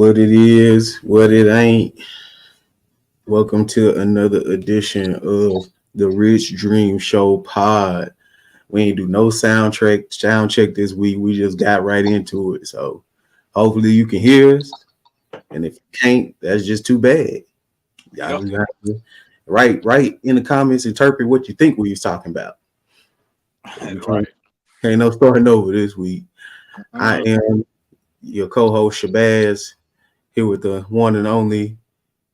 What it is, what it ain't. Welcome to another edition of the Rich Dream Show pod. We ain't do no sound check this week. We just got right into it. So hopefully you can hear us. And if you can't, that's just too bad. Y'all Yep. just got to write in the comments, interpret what you think we was talking about. We Right. can't no starting over this week. I Mm. am your co-host Shabazz here with the one and only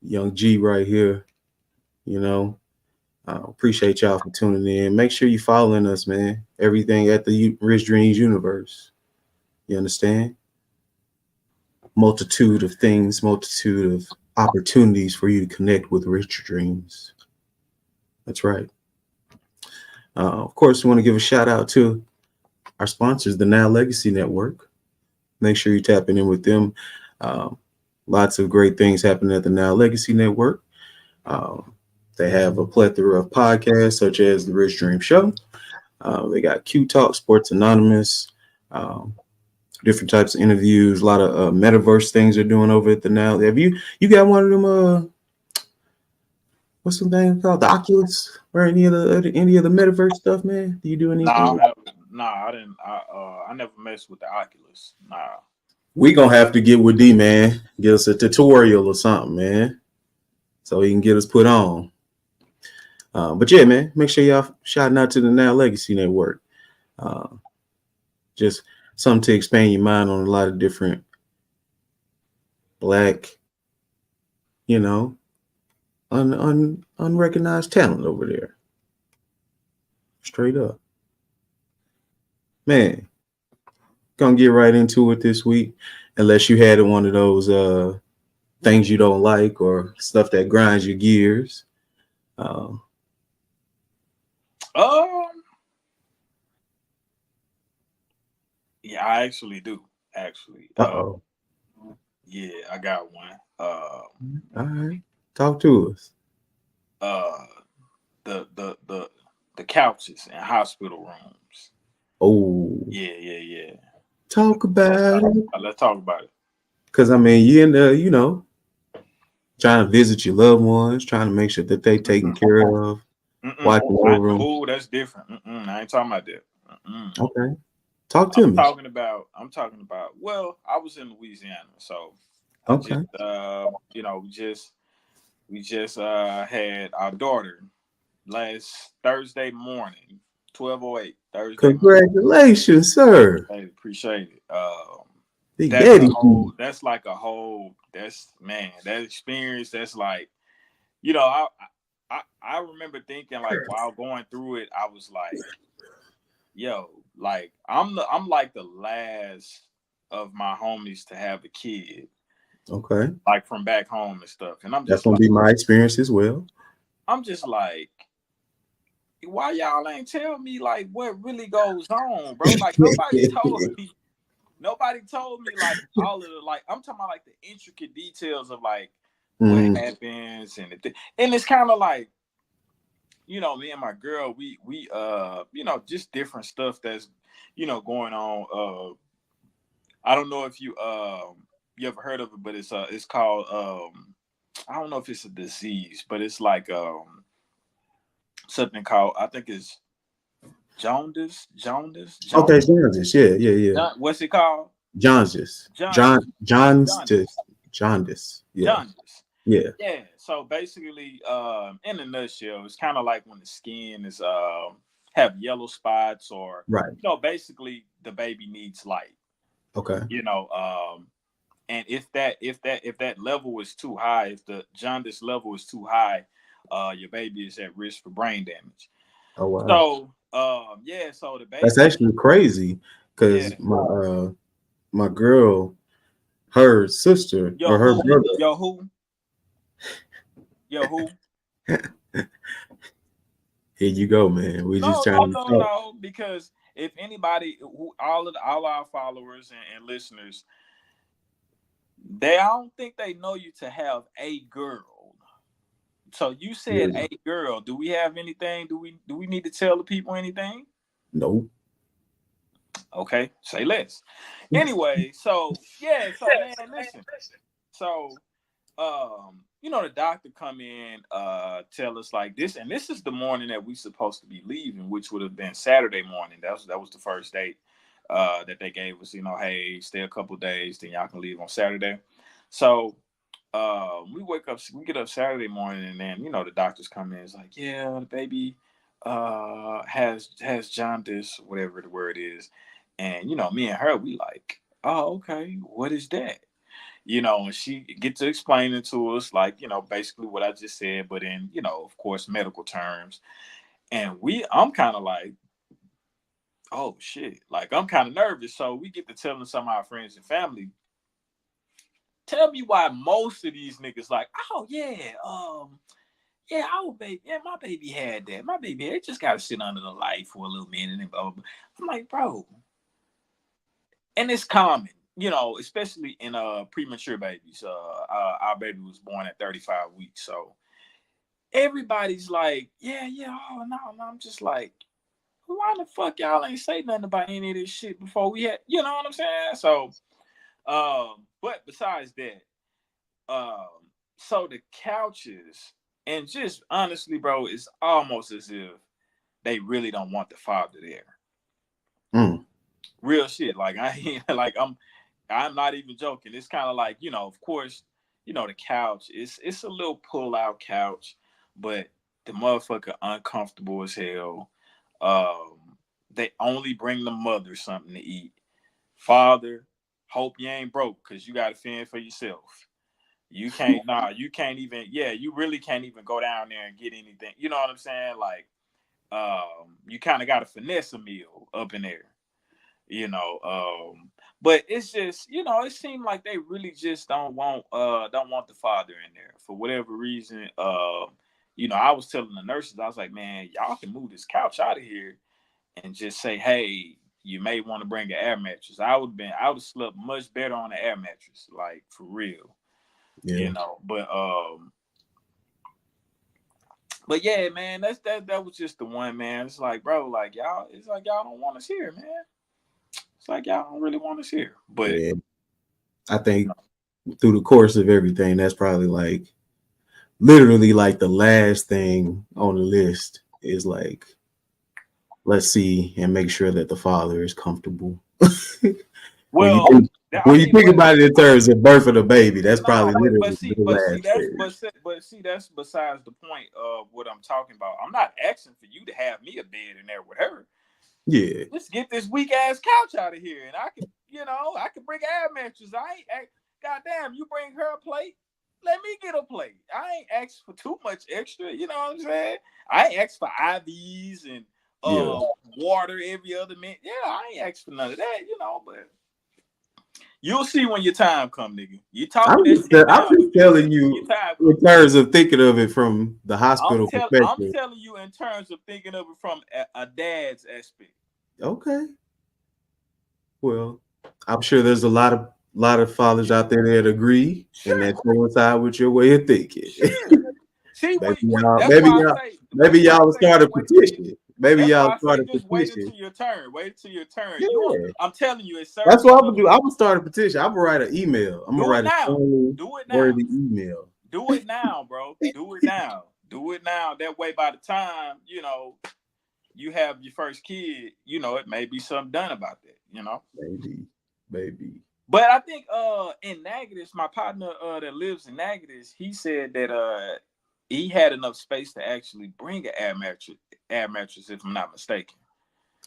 Young G right here. You know, appreciate y'all for tuning in. Make sure you following us, man. Everything at the Rich Dreams universe. You understand? Multitude of things, multitude of opportunities for you to connect with Rich Dreams. That's right. Of course, we want to give a shout out to our sponsors, the Now Legacy Network. Make sure you're tapping in with them. Lots of great things happening at the Now Legacy Network. They have a plethora of podcasts such as the Rich Dream Show. They got Q Talk, Sports Anonymous, different types of interviews. A lot of metaverse things they're doing over at the Now. Have you got one of them? What's the thing called? The Oculus or any of the metaverse stuff, man? Do you do Nah, anything? I didn't. I never messed with the Oculus. Nah. We gonna have to get with D, man. Get us a tutorial or something, man, so he can get us put on. But yeah, man, make sure y'all shouting out to the Now Legacy Network. Uh, just something to expand your mind on a lot of different black, you know, unrecognized talent over there. Straight up, man. Gonna get right into it this week, unless you had one of those things you don't like or stuff that grinds your gears. Um, Um. Yeah, I actually do. Actually. oh. Yeah, I got one. All right, talk to us. Uh. The couches in hospital rooms. Oh, Yeah. talk Let's about talk. it. Let's talk about it. Because I mean, you in the, trying to visit your loved ones, trying to make sure that they taken Mm-mm. care of, Mm-mm. watching over them. Oh, that's different. I ain't talking about that. Okay, talk to me. I'm talking about. Well, I was in Louisiana, so I just Okay, we just had our daughter last Thursday morning, 12:08 Thursday morning. congratulations, sir. I appreciate it. Big That's a daddy. whole. That's like a whole. That's man. That experience. That's like you know. I remember thinking like while going through it, I was like, yo, like I'm like the last of my homies to have a kid, Okay, like from back home and stuff. And that's gonna be my experience as well. I'm just like, why y'all ain't tell me like what really goes on, bro? Like nobody told me like all of the like I'm talking about like the intricate details of like what Mm, happens and it's kind of like me and my girl we just different stuff that's going on. I don't know if you ever heard of it, but it's called I don't know if it's a disease, but it's like something called I think it's okay, jaundice. jaundice. Yeah. What's it called? Jaundice. Jaundice. Jaundice. Jaundice. Yeah. Jaundice. Yeah. Yeah. So basically, in a nutshell, it's kind of like when the skin is have yellow spots, or Right. basically the baby needs light. Okay. You know, and if that level is too high, if the jaundice level is too high, your baby is at risk for brain damage. Oh wow. So, yeah. So the That's baby, actually crazy yeah. because my girl, her sister or Yo, her who? brother. Yo, who? Yo, who? Here you go, man. We just No, trying no, to no, talk. no. Because if anybody, all our followers and listeners, I don't think they know you to have a girl. So you said Yeah. a girl. Do we have anything? Do we need to tell the people anything? Nope. Okay, say less. Anyway, so yeah, so man, listen. So the doctor come in, tell us like this, and this is the morning that we supposed to be leaving, which would have been Saturday morning. That was the first date that they gave us. Hey, stay a couple days, then y'all can leave on Saturday. So we get up Saturday morning, and then the doctors come in. It's like, yeah, the baby has jaundice, whatever the word is, and me and her, we like, oh, okay, what is that? And she get to explain it to us, like, basically what I just said, but in, of course, medical terms. And I'm kind of like, oh shit, like I'm kind of nervous. So we get to telling some of our friends and family, tell me why most of these niggas like, oh yeah, yeah, our baby, yeah, my baby had that. My baby had, it just got to sit under the light for a little minute and blah, blah, blah. I'm like, bro, and it's common, especially in premature babies. Our baby was born at 35 weeks, so everybody's like, yeah, oh no, I'm just like, why the fuck y'all ain't say nothing about any of this shit before we had, you know what I'm saying? So, but besides that, so the couches, and just honestly, bro, it's almost as if they really don't want the father there. Real shit. Like I'm not even joking. It's kind of like, of course, the couch it's a little pull out couch, but the motherfucker uncomfortable as hell. They only bring the mother something to eat. Father, hope you ain't broke, because you got to fend for yourself. You can't, you can't even, you really can't even go down there and get anything. You know what I'm saying? Like, you kind of got to finesse a meal up in there. But it's just, it seemed like they really just don't want the father in there for whatever reason. I was telling the nurses, I was like, man, y'all can move this couch out of here and just say, hey, you may want to bring an air mattress. I would have slept much better on an air mattress, like, for real. Yeah. But yeah, man, that was just the one, man. It's like, bro, like y'all don't want us here, man. It's like y'all don't really want us here. But yeah. I think through the course of everything, that's probably like literally like the last thing on the list is like, let's see and make sure that the father is comfortable. when you think about it in terms of birth of the baby, that's probably literally the last thing. But see, that's besides the point of what I'm talking about. I'm not asking for you to have me a bed in there with her. Yeah. Let's get this weak ass couch out of here, and I can bring air mattress. Goddamn, you bring her a plate. Let me get a plate. I ain't asked for too much extra. You know what I'm saying? I ain't asked for IVs and water every other minute. Yeah, I ain't asked for none of that. But you'll see when your time come, nigga. You talking I'm just telling you in terms of thinking of it from the hospital perspective. I'm telling you in terms of thinking of it from a dad's aspect. Okay. Well, I'm sure there's a lot of fathers out there that agree and that coincide with your way of thinking. See, maybe y'all will start a petition. Maybe y'all start a petition. Wait until your turn. Yeah. I'm telling you, it's that's what I'm gonna do. I'm gonna start a petition. I'm gonna write an email. I'm gonna write a worthy email. Do it now, bro. Do it now. Do it now. That way, by the time you have your first kid, it may be something done about that. Maybe. But I think in Natchitoches, my partner that lives in Natchitoches, he said that he had enough space to actually bring an air mattress, if I'm not mistaken.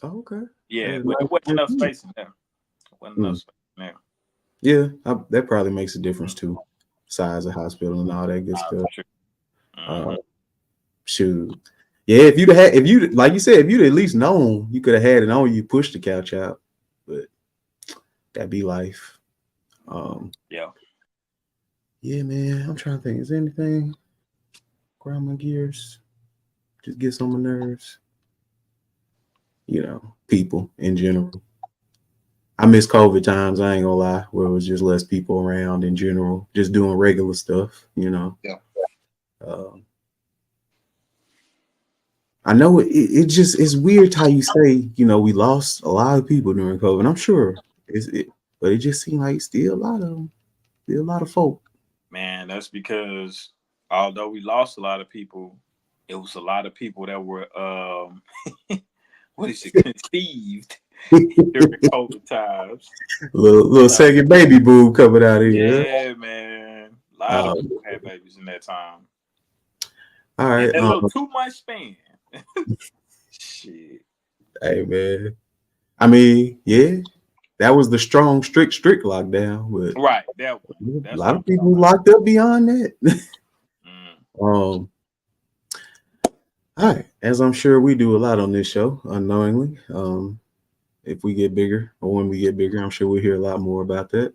Oh, okay. Yeah, but there wasn't enough space in there. Yeah, that probably makes a difference too. Size of hospital and all that good stuff. Mm-hmm. Shoot. Yeah, if you like you said, if you'd at least known, you could have had it on you, push the couch out. But that'd be life. Yeah, man. I'm trying to think. Is there anything grind my gears? Just gets on my nerves. People in general. I miss COVID times. I ain't gonna lie, where it was just less people around in general, just doing regular stuff. Yeah. I know it's weird how you say, we lost a lot of people during COVID. I'm sure but it just seemed like still a lot of folk. Man, that's because although we lost a lot of people, it was a lot of people that were what is it, conceived during COVID times. Little So second baby boo coming out here. yeah, man. A lot of Uh, people had babies in that time. all And right. that little 2 month span. Shit. Hey man. I mean, yeah, that was the strong, strict lockdown, but Right, that one. a That's lot what of I'm talking people locked up beyond that. about. All right, as I'm sure we do a lot on this show unknowingly. If we get bigger or when we get bigger, I'm sure we'll hear a lot more about that.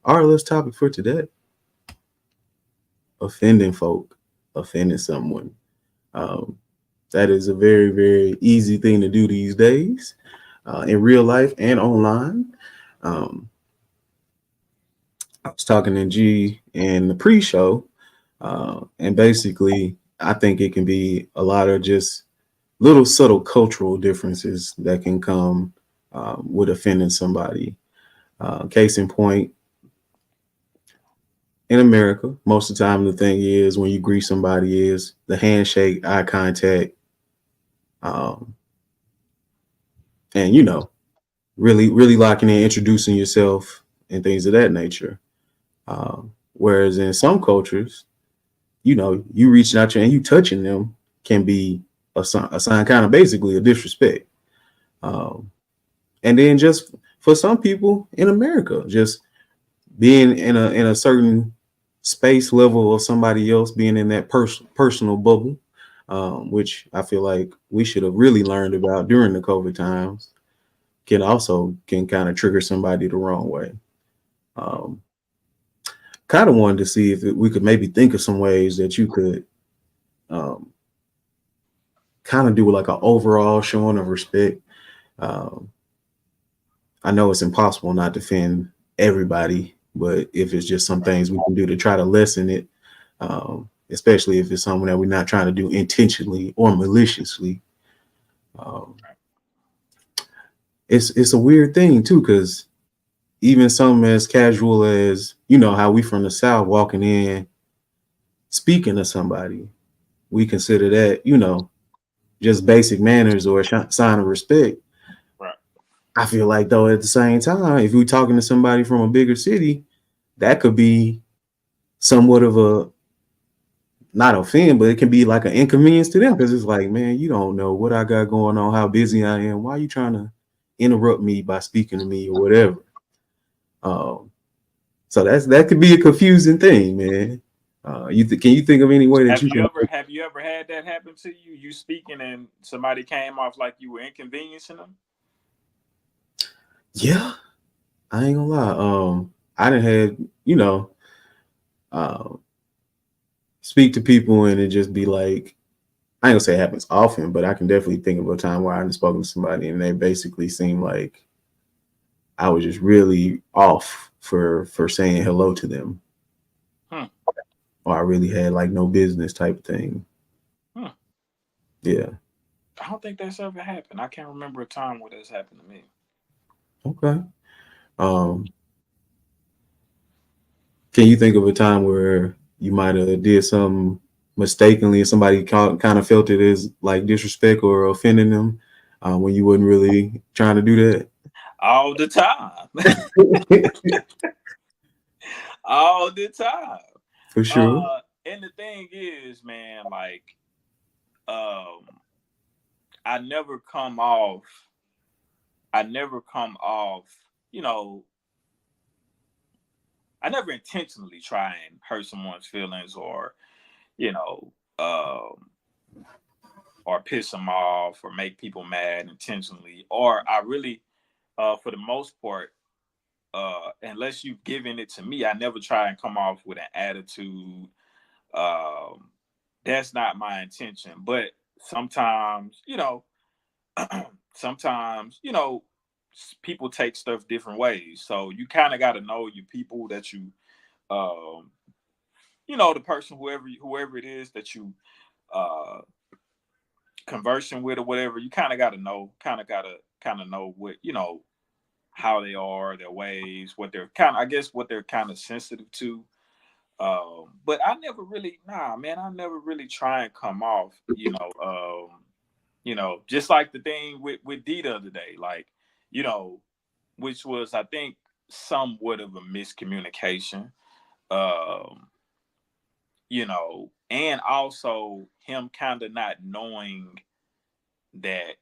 Our last topic for today: offending folk, offending someone. Um, that is a very, very easy thing to do these days, in real life and online. Um, I was talking to G in the pre-show, and basically, I think it can be a lot of just little subtle cultural differences that can come with offending somebody. Case in point, in America, most of the time, the thing is when you greet somebody is the handshake, eye contact, um, and really, really locking in, introducing yourself, and things of that nature. Whereas in some cultures, you reaching out to and you touching them can be a sign kind of basically a disrespect. Um, and then just for some people in America, just being in a certain space level of somebody else, being in that personal bubble, which I feel like we should have really learned about during the COVID times, can kind of trigger somebody the wrong way. Um, Kind of wanted to see if we could maybe think of some ways that you could um, kind of do like an overall showing of respect. Um, I know it's impossible not to offend everybody, but if it's just some things we can do to try to lessen it, especially if it's something that we're not trying to do intentionally or maliciously, um, it's a weird thing too, because even something as casual as how we from the South walking in speaking to somebody, we consider that just basic manners or a sign of respect. Right. I feel like though at the same time, if we're talking to somebody from a bigger city, that could be somewhat of a not offend, but it can be like an inconvenience to them because it's like, man, you don't know what I got going on, how busy I am. Why are you trying to interrupt me by speaking to me or whatever? Um, so that could be a confusing thing, man. Can you think of any way that Have you you can? ever have you ever had that happen to you? You speaking and somebody came off like you were inconveniencing them? Yeah, I ain't gonna lie. I done had uh, speak to people and it just be like, I ain't gonna say it happens often, but I can definitely think of a time where I've spoken to somebody and they basically seemed like I was just really off for saying hello to them, Hmm. or I really had like no business type thing. Hmm. Yeah. I don't think that's ever happened. I can't remember a time where that's happened to me. Okay. Um, can you think of a time where you might have did something mistakenly and somebody kind of felt it as like disrespect or offending them when you wasn't really trying to do All the time. that? All the time. For sure. And the thing is, man, like, um, I never come off, I never come off, you know, I never intentionally try and hurt someone's feelings or, you know, or piss them off or make people mad intentionally. Or I really, for the most part, unless you've given it to me, I never try and come off with an attitude. Um, that's not my intention. But sometimes, sometimes, people take stuff different ways. So you kind of got to know your people that um, the person, whoever it is that you uh conversing with or whatever. You kind of know what how they are, their ways, what they're kind of, I guess, what they're kind of sensitive to. But I never really, nah, man, I never really try and come off, just like the thing with D the other day, like, you know, which was, I think, somewhat of a miscommunication. Um, and also him kind of not knowing that,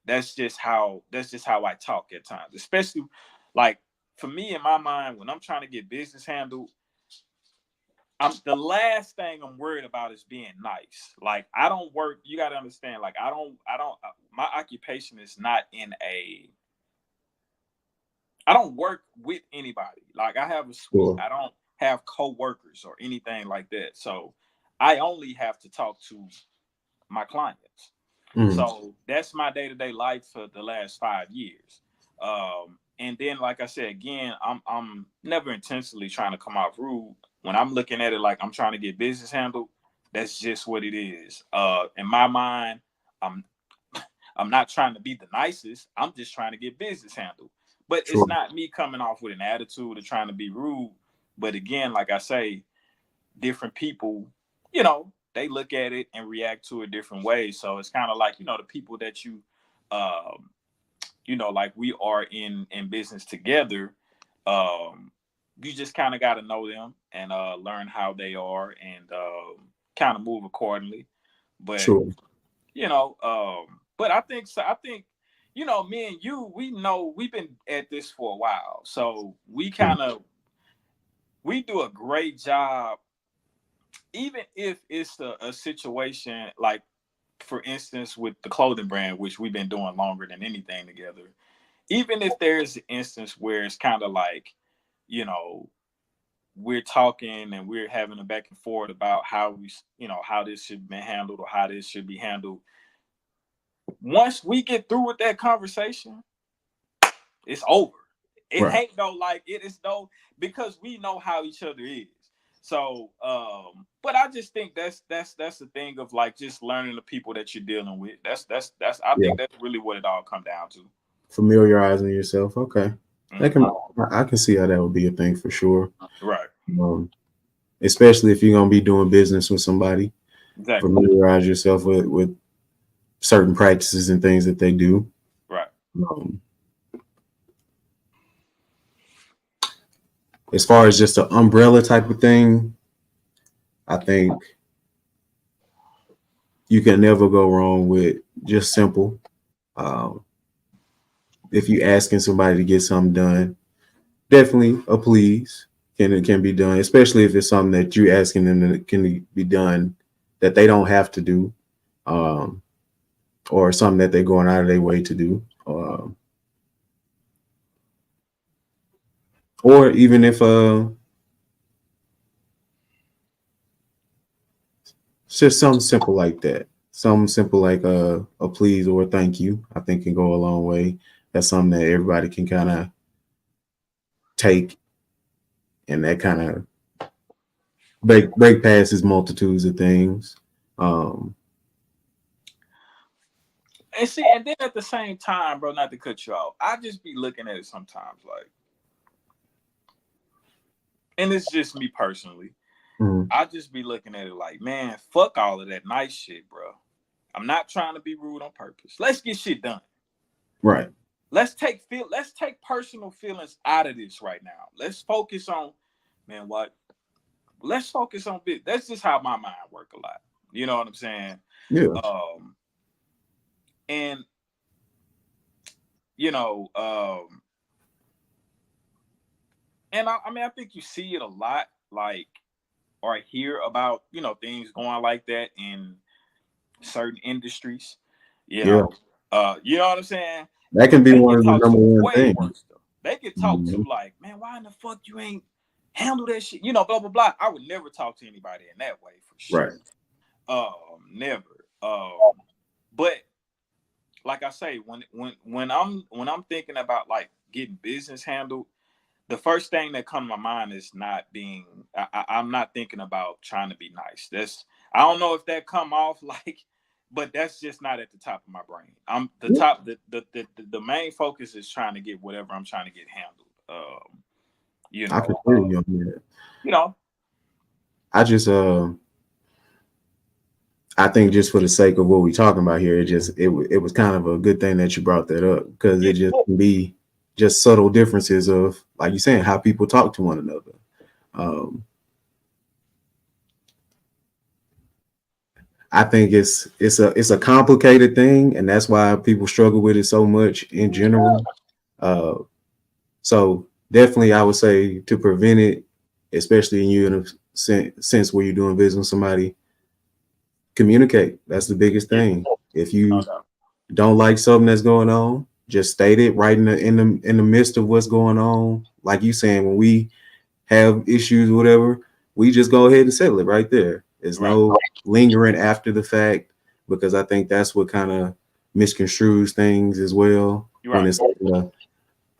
that's just how I talk at times, especially like for me in my mind when I'm trying to get business handled. I'm the last thing I'm worried about is being nice. Like I don't work. You got to understand. Like I don't. My occupation is not in a. I don't work with anybody. Like I have a suite. Sure. I don't have coworkers or anything like that. So I only have to talk to my clients. Mm. So that's my day to day life for the last 5 years. And then, like I said, again, I'm never intentionally trying to come off rude. When I'm looking at it like I'm trying to get business handled, that's just what it is. In my mind, I'm I'm not trying to be the nicest. I'm just trying to get business handled. But it's Sure. not me coming off with an attitude or trying to be rude. But again, like I say, different people, they look at it and react to it different ways. So it's kind of like, the people that um, like we are in business together. Um, you just kind of got to know them and learn how they are and kind of move accordingly. But Sure. but I think so. I think me and you, we know we've been at this for a while, so Mm. we do a great job, even if it's a situation like, for instance, with the clothing brand, which we've been doing longer than anything together. Even if there's an instance where it's kind of like, you know, we're talking and we're having a back and forth about how how this should be handled or how this should be handled. Once we get through with that conversation, it's over. It Right. ain't no like it is no because we know how each other is. So, but I just think that's the thing of like just learning the people that you're dealing with. That's I Yeah. think that's really what it all come down to. Familiarizing yourself. Okay. That Mhm. can I can see how that would be a thing for sure. Right. Um, Especially if you're gonna be doing business with somebody, Exactly. familiarize yourself with certain practices and things that they do. Right. Um, as far as just an umbrella type of thing, I think you can never go wrong with just simple. Um, if you asking somebody to get something done, definitely a please can be done, especially if it's something that you're asking them that can be done that they don't have to do, um, or something that they're going out of their way to do. Or even if it's just something simple like that. Something simple like a please or a thank you, I think can go a long way. That's something that everybody can kind of take and that kind of break past his multitudes of things. Um, And see, and then at the same time, bro, not to cut you off, I just be looking at it sometimes like, and it's just me personally. mhm. I just be looking at it like, man, fuck all of that nice shit, bro. I'm not trying to be rude on purpose. Let's get shit done. Right. Let's take personal feelings out of this right now. Let's focus on, man, what? Let's focus on this. That's just how my mind work a lot. You know what I'm saying? Yeah. Um, and you know, and I mean, I think you see it a lot, like, or hear about, things going like that in certain industries. You Yeah. know, you know what I'm saying? That can But be they one get of the talked number to one way things. worse though. They get talked to Mhm. like, man, why in the fuck you ain't handle that shit? Blah blah blah. I would never talk to anybody in that way for Right. sure. Never. But like I say, when I'm thinking about like getting business handled, the first thing that comes to my mind is not being. I'm not thinking about trying to be nice. I don't know if that come off like, but that's just not at the top of my brain. I'm the Yeah. top. The main focus is trying to get whatever I'm trying to get handled. You I can know, feel you on that. you know, I just I think just for the sake of what we're talking about here, it was kind of a good thing that you brought that up because yeah, it just can be just subtle differences of, like you're saying, how people talk to one another. Um, I think it's a complicated thing, and that's why people struggle with it so much in general. Uh, so definitely, I would say to prevent it, especially in you in a sense where you're doing business with somebody, communicate. That's the biggest yeah, thing. If no you doubt. don't like something that's going on, just state it right in the midst of what's going on. Like you saying, when we have issues or whatever, we just go ahead and settle it right there. There's Right, no lingering after the fact, because I think that's what kind of misconstrues things as well. you're When right. it's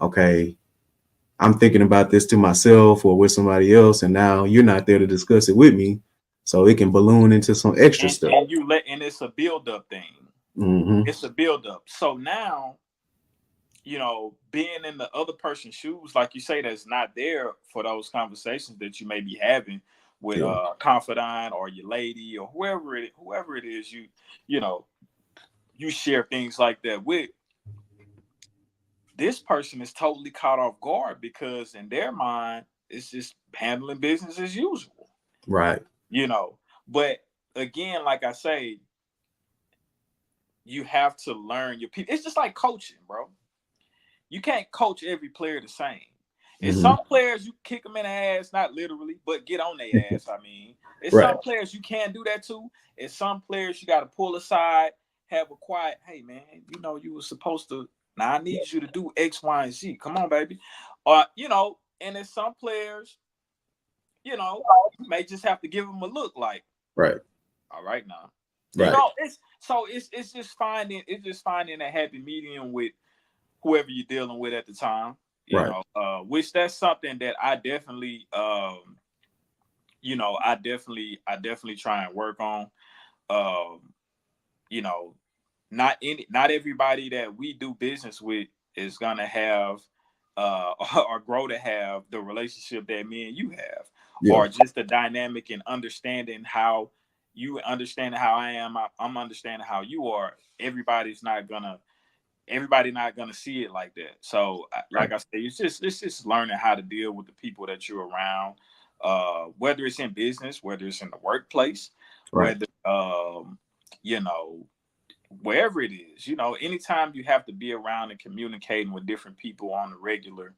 okay, I'm thinking about this to myself or with somebody else, and now you're not there to discuss it with me, so it can balloon into some extra stuff. And you let, and it's a build up thing. Hmm. It's a build up. So now, being in the other person's shoes, like you say, that's not there for those conversations that you may be having with Yeah. a confidant or your lady or whoever it is you know you share things like that with. This person is totally caught off guard because in their mind it's just handling business as usual. Right. you know but again, like I say, you have to learn your people. It's just like coaching, bro. You can't coach every player the same. It's Hmm. some players you kick them in the ass, not literally, but get on their ass. I mean, it's Right. some players you can't do that to. It's some players you got to pull aside, have a quiet. Hey, man, you were supposed to. Now I need you to do X, Y, and Z. Come on, baby. And it's some players, you may just have to give them a look like, Right. all right, now. Right. It's just finding a happy medium with whoever you're dealing with at the time. Right. Which that's something that I definitely, I definitely try and work on. Um, you know, not everybody that we do business with is gonna have or grow to have the relationship that me and you have, Yeah. or just the dynamic and understanding how you understand how I am. I'm understanding how you are. Everybody not gonna see it like that. So, Right. like I say, it's just learning how to deal with the people that you're around, whether it's in business, whether it's in the workplace, Right. whether you know, wherever it is. Anytime you have to be around and communicating with different people on the regular,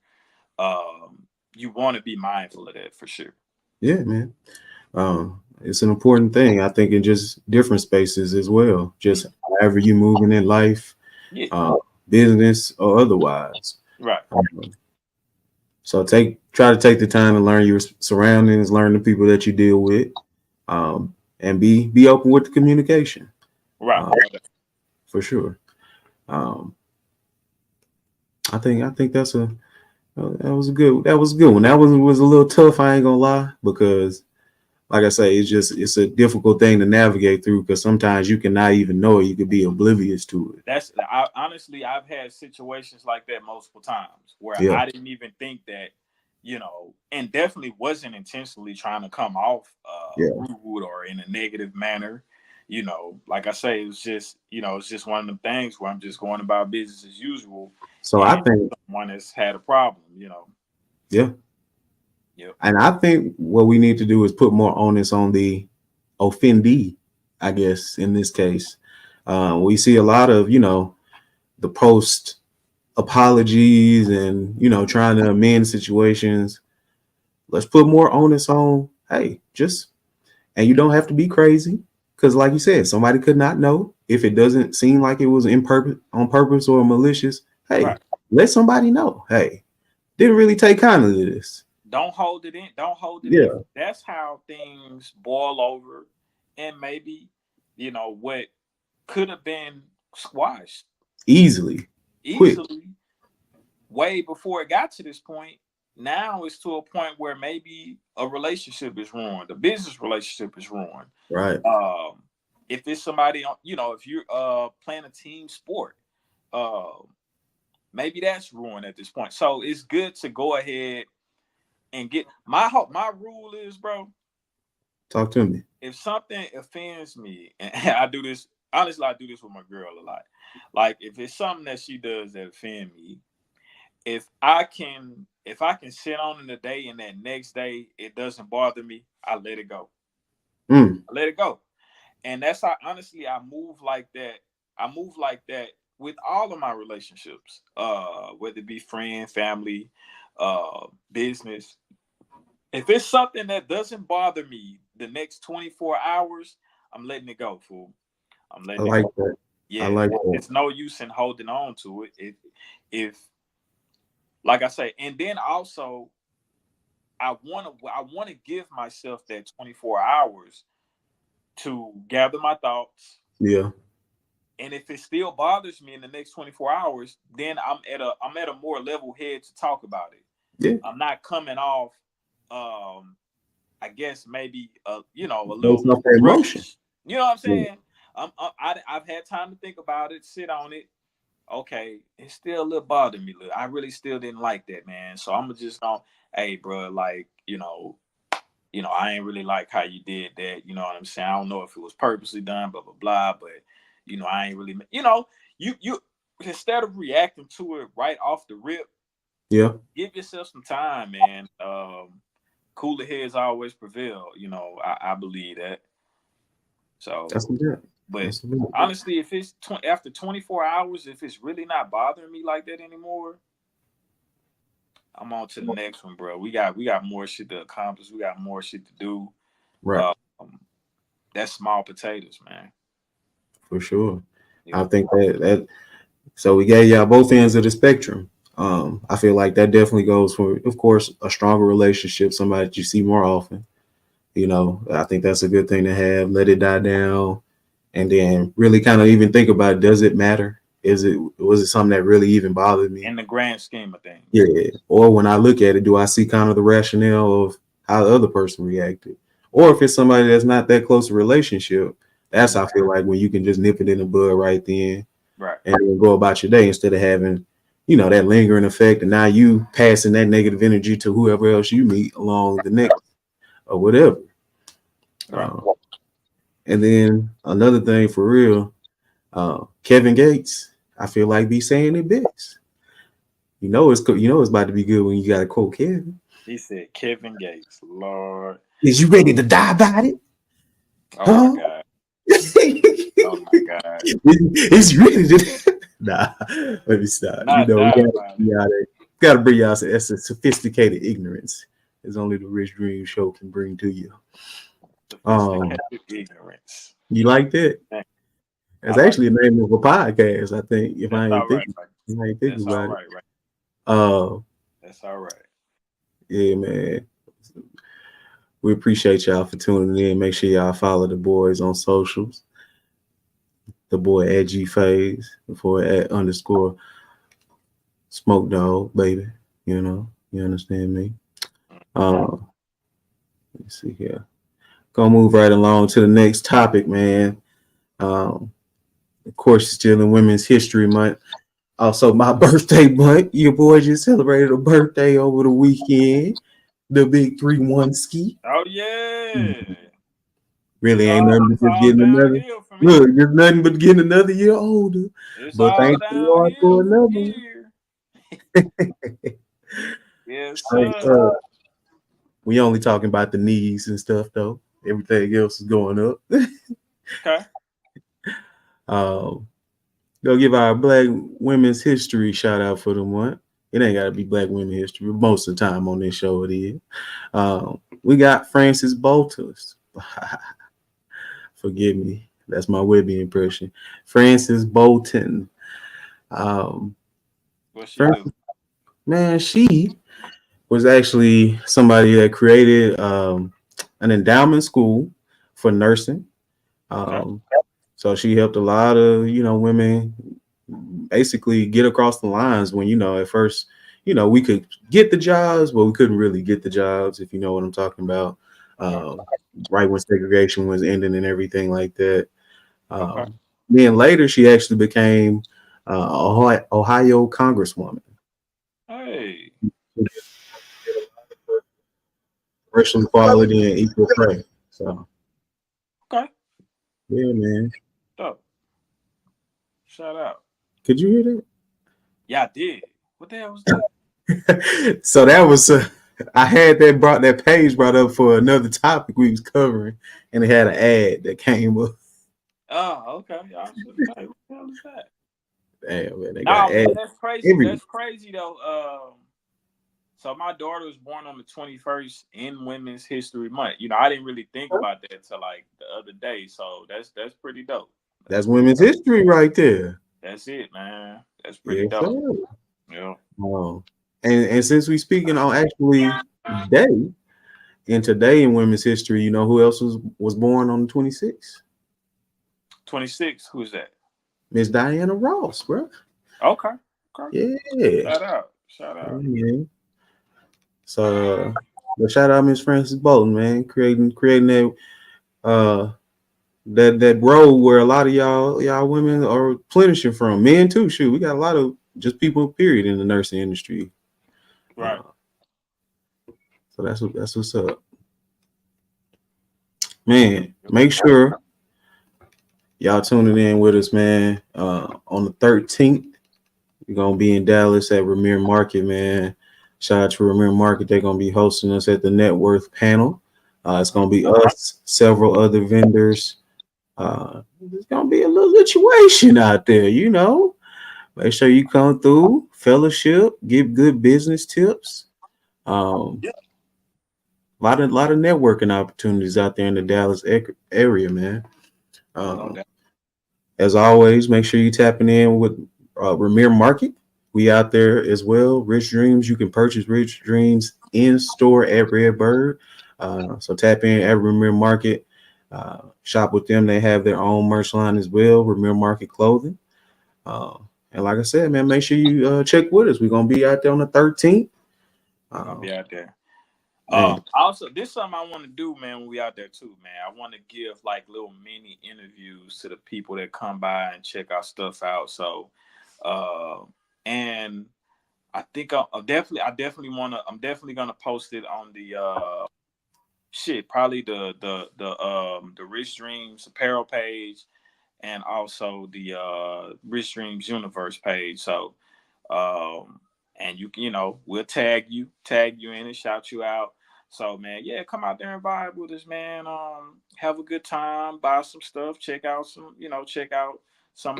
you want to be mindful of that for sure. Yeah, man. It's an important thing, I think, in just different spaces as well. Mm, Just however you moving in life, yeah, uh, business or otherwise. right, Um, so try to take the time to learn your surroundings, learn the people that you deal with, and be open with the communication. right. Uh, for sure. Um, I think that was a good one. That was a little tough. I ain't gonna lie, because like I say, it's a difficult thing to navigate through, because sometimes you cannot even know it. You could be oblivious to it. Honestly, I've had situations like that multiple times where Yeah. I didn't even think that, and definitely wasn't intentionally trying to come off Yeah. rude or in a negative manner. Like I say, it's just one of the things where I'm just going about business as usual, So I and think, someone has had a problem. yeah. Yep. And I think what we need to do is put more onus on the offendee, I guess, in this case. We see a lot of, the post apologies and, trying to amend situations. Let's put more onus on, hey, and you don't have to be crazy. Because, like you said, somebody could not know. If it doesn't seem like it was on purpose or malicious, hey, Right. let somebody know. Hey, didn't really take kindly to this. Don't hold it in. Don't hold it in. Yeah, That's how things boil over, and maybe what could have been squashed easily, quick. easily way before it got to this point. Now it's to a point where maybe a relationship is ruined, a business relationship is ruined. Right. Um, if it's somebody on, if you're playing a team sport, uh, maybe that's ruined at this point. So it's good to go ahead and get my rule is, bro. Talk to me. If something offends me, and I do this honestly, I do this with my girl a lot. Like if it's something that she does that offend me, if I can sit on in the day and that next day it doesn't bother me, I let it go. Mm. I let it go. And that's how honestly I move like that. I move like that with all of my relationships, whether it be friend, family, business. If it's something that doesn't bother me the next 24 hours, I'm letting it go, fool. I'm I letting it like go. that. I Yeah, like that. it's no use in holding on to it. If like I say, and then also I want to give myself that 24 hours to gather my thoughts. Yeah. And if it still bothers me in the next 24 hours, then I'm at a more level head to talk about it. Yeah. I'm not coming off I guess maybe a little Based off that emotion. brushish. You know what I'm Yeah. saying? I've had time to think about it, sit on it. Okay, it still a little bothered me. Look, I really still didn't like that, man. So I'm just going, hey, bro, like I ain't really like how you did that. You know what I'm saying? I don't know if it was purposely done, blah blah blah. But I ain't really, you instead of reacting to it right off the rip, Yeah. give yourself some time, man. Cooler heads always prevail. I believe that. So, That's a good. but That's a good. honestly, if it's after 24 hours, if it's really not bothering me like that anymore, I'm on to the next one, bro. We got more shit to accomplish. We got more shit to do. Right. Um, that's small potatoes, man. For sure. I Yeah. think that so we gave y'all both ends of the spectrum. I feel like that definitely goes for, of course, a stronger relationship, somebody that you see more often. I think that's a good thing to have. Let it die down, and then really kind of even think about, does it matter? Was it something that really even bothered me? In the grand scheme of things. Yeah. Or when I look at it, do I see kind of the rationale of how the other person reacted? Or if it's somebody that's not that close a relationship, that's I feel like when you can just nip it in the bud right then Right. and then go about your day instead of having, that lingering effect. And now you passing that negative energy to whoever else you meet along the next or whatever. Right. Uh, and then another thing for real, Kevin Gates, I feel like be saying it best. It's about to be good when you got to quote Kevin. He said Kevin Gates. Lord. Is you ready to die about it? Oh my Huh? God. Oh my God. Is you ready to? Nah, let me stop. Not We die about it. gotta bring y'all some sophisticated ignorance. It's only the Rich Dream Show can bring to you. Um, Sophisticated ignorance. you like that? Man, That's I like actually the name of a podcast. I think if that's I all ain't right, thinking, right? if I ain't thinking That's all about it. right, right? Uh, That's all right. yeah, man. We appreciate y'all for tuning in. Make sure y'all follow the boys on socials. The boy at G Phase, the boy at underscore Smok3og, baby. You understand me. Let me see here. Gonna move right along to the next topic, man. Um, of course, it's still in Women's History Month. Also, my birthday month. Your boy just celebrated a birthday over the weekend. The big 3-1 ski. Oh yeah. It's Really ain't all nothing it's but just all getting another. downhill from Look, here. just nothing but getting another year older. It's But all thank the Lord for downhill from another one. here. Yes, Straight sir. up. We only talking about the knees and stuff though. Everything else is going up. Okay. um, Go give our Black Women's History shout out for the month. It ain't gotta be Black Women History, but most of the time on this show it is. We got Frances Bolton. Forgive me, that's my Webby impression. Frances Bolton. Um, What she do? Frances, man, she was actually somebody that created an endowment school for nursing. Okay. Um, so she helped a lot of women basically get across the lines when at first we could get the jobs, but we couldn't really get the jobs, if you know what I'm talking about. Okay. Right when segregation was ending and everything like that. Okay. Then later she actually became Ohio Congresswoman. Hey. racial equality and equal pay. So Okay. yeah, man. Dope. Shout out. Could you hear Yeah, I did. What the hell was that? that? So that was I had that page brought up for another topic we was covering, and it had an ad that came up. Oh, okay. Y'all should say, what the hell is that? Damn, man, they got No, man, ads that's crazy. everywhere. That's crazy though. So my daughter was born on the 21st in Women's History Month. You know, I didn't really think about that till like the other day. So that's pretty dope. That's That's pretty women's dope. history right there. That's it, man. That's pretty Yes, dope. sir. Yeah. Oh, and since we speaking on actually day and today in women's history, you know who else was born on the 26th? 26. Who's that? Miss Diana Ross, bro. Okay. Okay. Yeah. Shout out. Shout out. Yeah. So, but shout out Miss Frances Bolton, man, creating that that role where a lot of y'all women are plenishing from. Men too. Shoot, we got a lot of just people period in the nursing industry. Right. So that's what's up, man. Make sure y'all tuning in with us, man. On the 13th, we're gonna be in Dallas at Ramir Market, man. Shout out to Ramir Market. They're gonna be hosting us at the net worth panel. It's gonna be us, several other vendors. It's gonna be a little situation out there, you know. Make sure you come through, fellowship, give good business tips. Yeah. Lot of networking opportunities out there in the Dallas area, man. No doubt. As always, make sure you tapping in with Ramir Market. We out there as well. Rich Dreams. You can purchase Rich Dreams in store at Redbird. So tap in at Ramir Market. Shop with them. They have their own merch line as well. Ramir Market Clothing. And like I said, man, make sure you check with us. We're gonna be out there on the 13th. I'll be out there. Man, Also, this is something I want to do, man, when we out there too, man. I want to give like little mini interviews to the people that come by and check our stuff out. So, and I think I'm definitely gonna post it on the probably the Rich Dreams apparel page, and also the Rich Dreams Universe page. So, and we'll tag you in and shout you out. So, man, yeah, come out there and vibe with us, man. Have a good time, buy some stuff, check out some of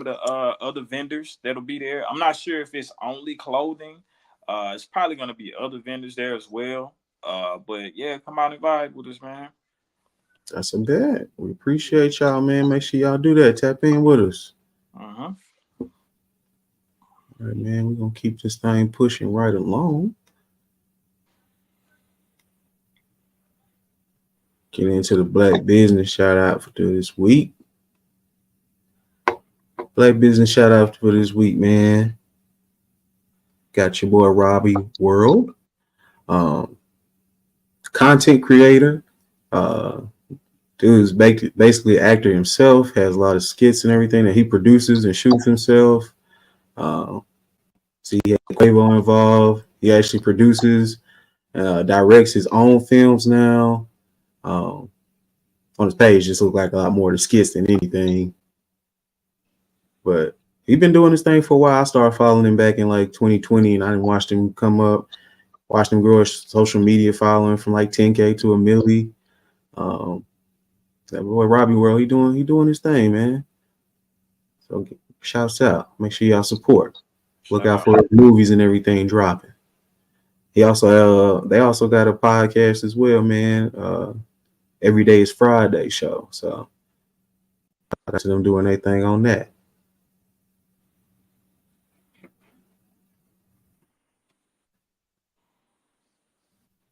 the other vendors that'll be there. I'm not sure if it's only clothing. It's probably gonna be other vendors there as well. But yeah, come out and vibe with us, man. that's a bet. We appreciate y'all, man. Make sure y'all do that. Tap in with us. Uh-huh. All right, man. We're gonna keep this thing pushing right along. Get into the Black Business shout out for this week. Black Business shout out for this week, man. Got your boy Robbie World, content creator. Dude's basically an actor himself. Has a lot of skits and everything that he produces and shoots himself. See, he had Quavo involved. He actually produces, directs his own films now. On his page, just look like a lot more of the skits than anything. But he's been doing this thing for a while. I started following him back in like 2020, and I watched him come up, watched him grow his social media following from like 10K to a milli. That boy Robbie World, he doing his thing, man. So shouts out. Make sure y'all support. Look out for his movies and everything dropping. He also they also got a podcast as well, man. Every Day is Friday show. So that's them doing their thing on that.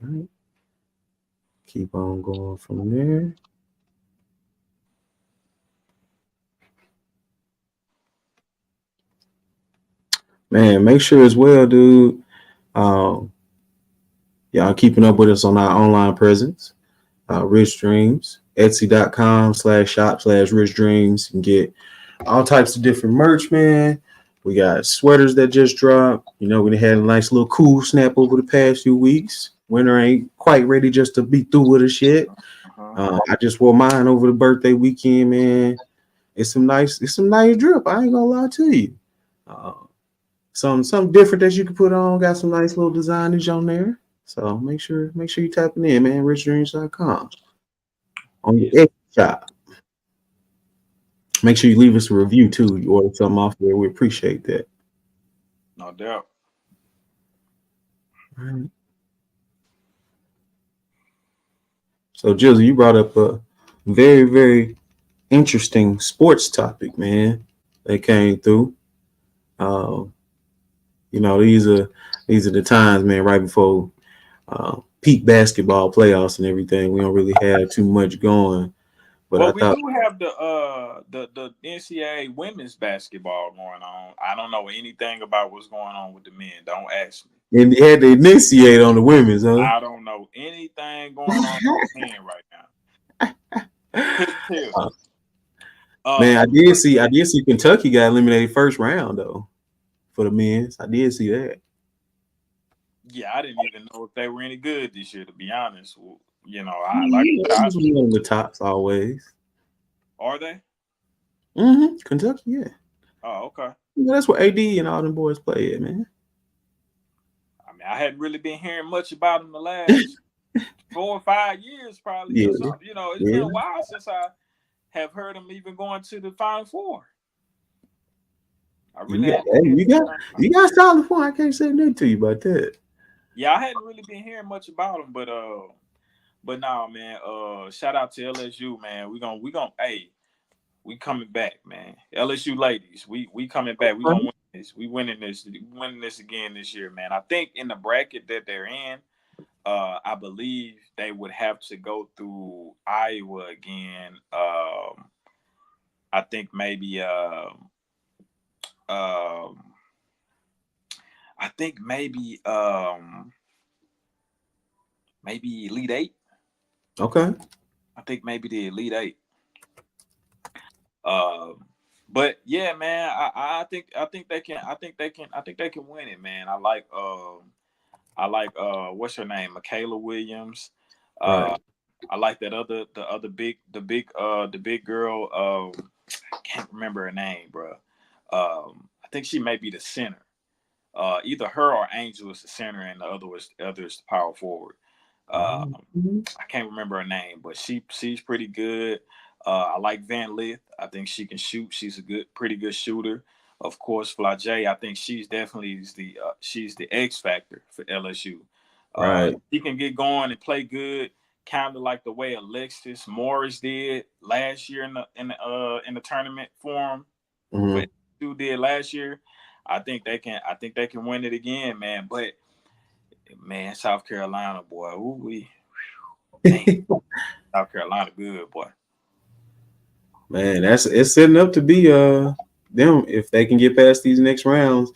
All right. Keep on going from there. Man, make sure as well, dude. Y'all keeping up with us on our online presence. Rich Dreams, Etsy.com/shop/Rich Dreams. You can get all types of different merch, man. We got sweaters that just dropped. You know, we had a nice little cool snap over the past few weeks. Winter ain't quite ready just to be through with the shit. I just wore mine over the birthday weekend, man. It's some nice drip. I ain't gonna lie to you. Uh, something different that you can put on. Got some nice little designers on there. So make sure you tapping in, man. richdreams.com on your X shop. Make sure you leave us a review too. You order something off there, we appreciate that. No doubt. All right. So, Jizzle, you brought up a very, very interesting sports topic, man. That came through. Uh, these are the times, man, right before peak basketball playoffs and everything. We don't really have too much going. But Well, I we thought do have the NCAA women's basketball going on. I don't know anything about what's going on with the men. Don't ask me. and they had to initiate on the women's, huh? I don't know anything going on with the men right now. Couldn't tell. Man, I did see Kentucky got eliminated first round though for the men's. I did see that. Yeah, I didn't even know if they were any good this year. To be honest, I like. Yeah, that was one of the tops always. Are they? Kentucky, yeah. Oh, okay. That's where AD and all them boys play at, man. I mean, I hadn't really been hearing much about them the last 4 or 5 years, probably. Yeah, It's been a while since I have heard them even going to the Final Four. I really you got solid point. I can't say nothing to you about that. Yeah, I hadn't really been hearing much about them, but no, man. Shout out to LSU, man. Hey, we coming back, man. LSU ladies, we coming back. We gonna win this. We winning this again this year, man. I think in the bracket that they're in, I believe they would have to go through Iowa again. I think maybe I think maybe Elite Eight. Okay. I think maybe the Elite Eight. But yeah, man, I think they can win it, man. I like what's her name, Michaela Williams. Right. I like the big girl. I can't remember her name, bro. I think she may be the center. Either her or Angel is the center, and the other is the power forward. I can't remember her name, but she's pretty good. I like Van Lith. I think she can shoot. She's pretty good shooter. Of course, Flage. I think she's definitely she's the X factor for LSU. Right. She can get going and play good, kind of like the way Alexis Morris did last year in the tournament for him. But who did last year? I think they can win it again, man. But man, South Carolina, boy, South Carolina, good boy. Man, it's setting up to be them if they can get past these next rounds.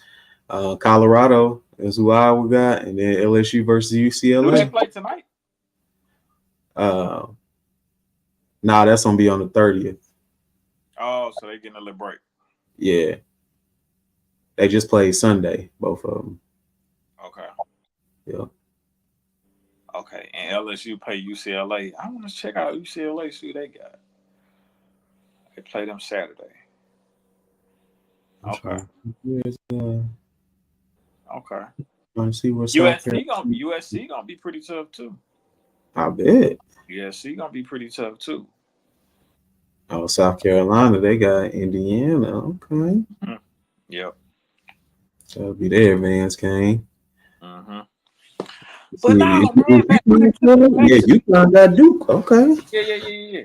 Colorado is who I would got, and then LSU versus UCLA. Do they play tonight? Nah, that's gonna be on the 30th. Oh, so they getting a little break. Yeah. They just played Sunday, both of them. Okay. Yeah. Okay, and LSU play UCLA. I want to check out UCLA, see who they got. They play them Saturday. Okay. Okay. Want to see what USC gonna be pretty tough too. I bet. USC gonna be pretty tough too. Oh, South Carolina, they got Indiana. Okay. Mm-hmm. Yep. So it'll be their advance game. Mm-hmm. But now, man, you got Duke. Okay. Yeah.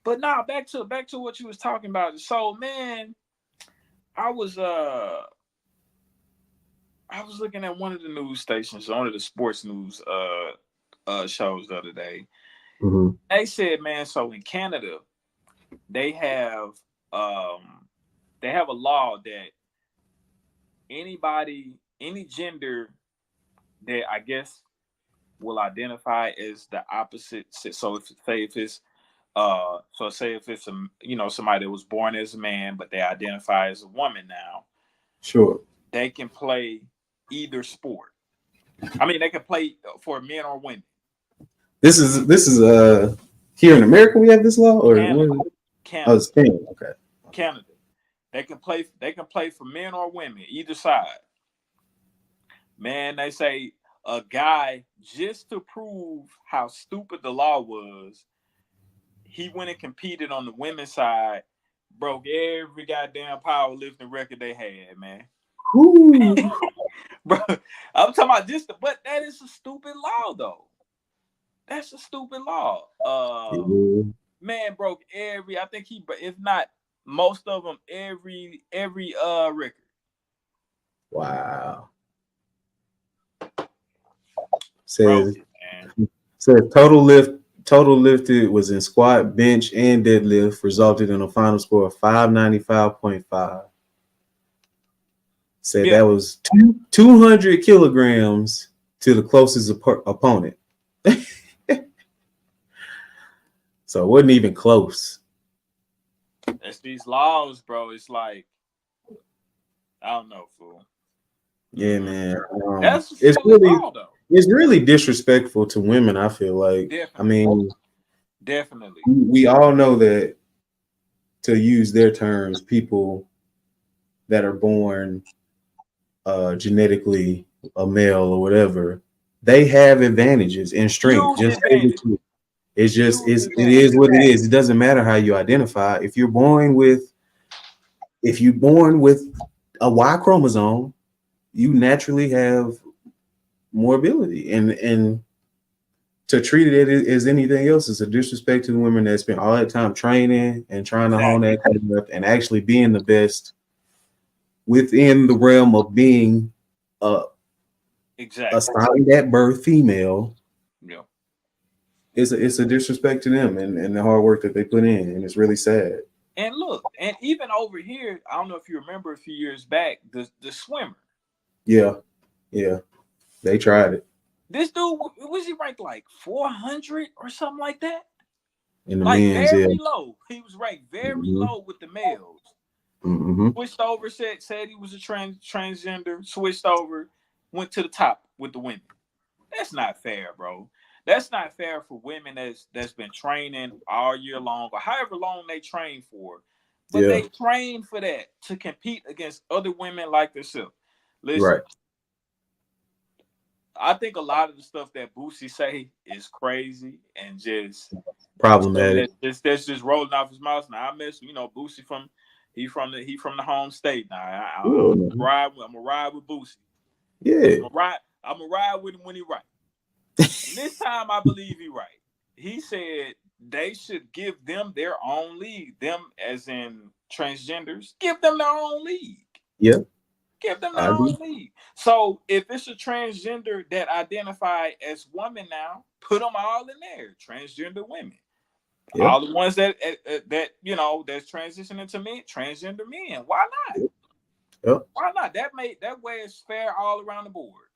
But now back to what you was talking about. So, man, I was looking at one of the news stations, one of the sports news shows the other day. Mm-hmm. They said, man, so in Canada, they have a law that any gender that I guess will identify as the opposite. So say if it's somebody that was born as a man but they identify as a woman now, sure, they can play either sport. I mean, they can play for men or women. This is here in America we have this law, or what Canada, is it? Oh, Canada, Spain. Okay. Canada. They can play. They can play for men or women, either side. Man, they say a guy, just to prove how stupid the law was, he went and competed on the women's side, broke every goddamn powerlifting record they had, man. Ooh. Bro, I'm talking about just, but that is a stupid law, though. That's a stupid law. Yeah. Man broke every. I think he, if not most of them, every record. Wow. Broke Says it, man. says total lifted was in squat, bench, and deadlift, resulted in a final score of 595.5. Said Yeah, that was 200 kilograms to the closest opponent. So it wasn't even close. that's these laws, bro. It's like I don't know, fool. Yeah, man. That's a It's silly really law, though. it's really disrespectful to women, I feel like. I Definitely, mean, definitely. we all know that, to use their terms, people that are born genetically a male or whatever, they have advantages in strength. Huge Just advantage. it's just Huge it advantage. is what it is. It doesn't matter how you identify. If you're born with a Y chromosome, you naturally have more ability, and to treat it as anything else is a disrespect to the women that spent all that time training and trying to hone Exactly. that craft and actually being the best within the realm of being a Exactly. assigned at birth female. Yeah. It's a disrespect to them and the hard work that they put in, and it's really sad. And look, and even over here, I don't know if you remember a few years back, the swimmer. Yeah, yeah, they tried it This dude was he ranked like 400 or something like that? in the Like men's. Yeah, very low. He was ranked very hmm low with the males. hmm Switched over, said he was a transgender. Switched over, went to the top with the women. That's not fair, bro. That's not fair for women that's been training all year long or however long they train for. But yeah, they train for that to compete against other women like themselves. Listen, right. I think a lot of the stuff that Boosie say is crazy and just stuff Problematic. that's just rolling off his mouth. Now I miss Boosie from he from the home state. Now I'm Yeah, gonna ride. I'm gonna ride with Boosie. yeah, I'm gonna ride with him when he right. And this time I believe he right. He said they should give them their own league. Them as in transgenders, give them their own league. yeah. Give them I their own agree. league. So if it's a transgender that identify as women now, put them all in there. Transgender women. Yeah, All the ones that that's transitioning to men, transgender men. Why not? yeah, Why not? That way it's fair all around the board.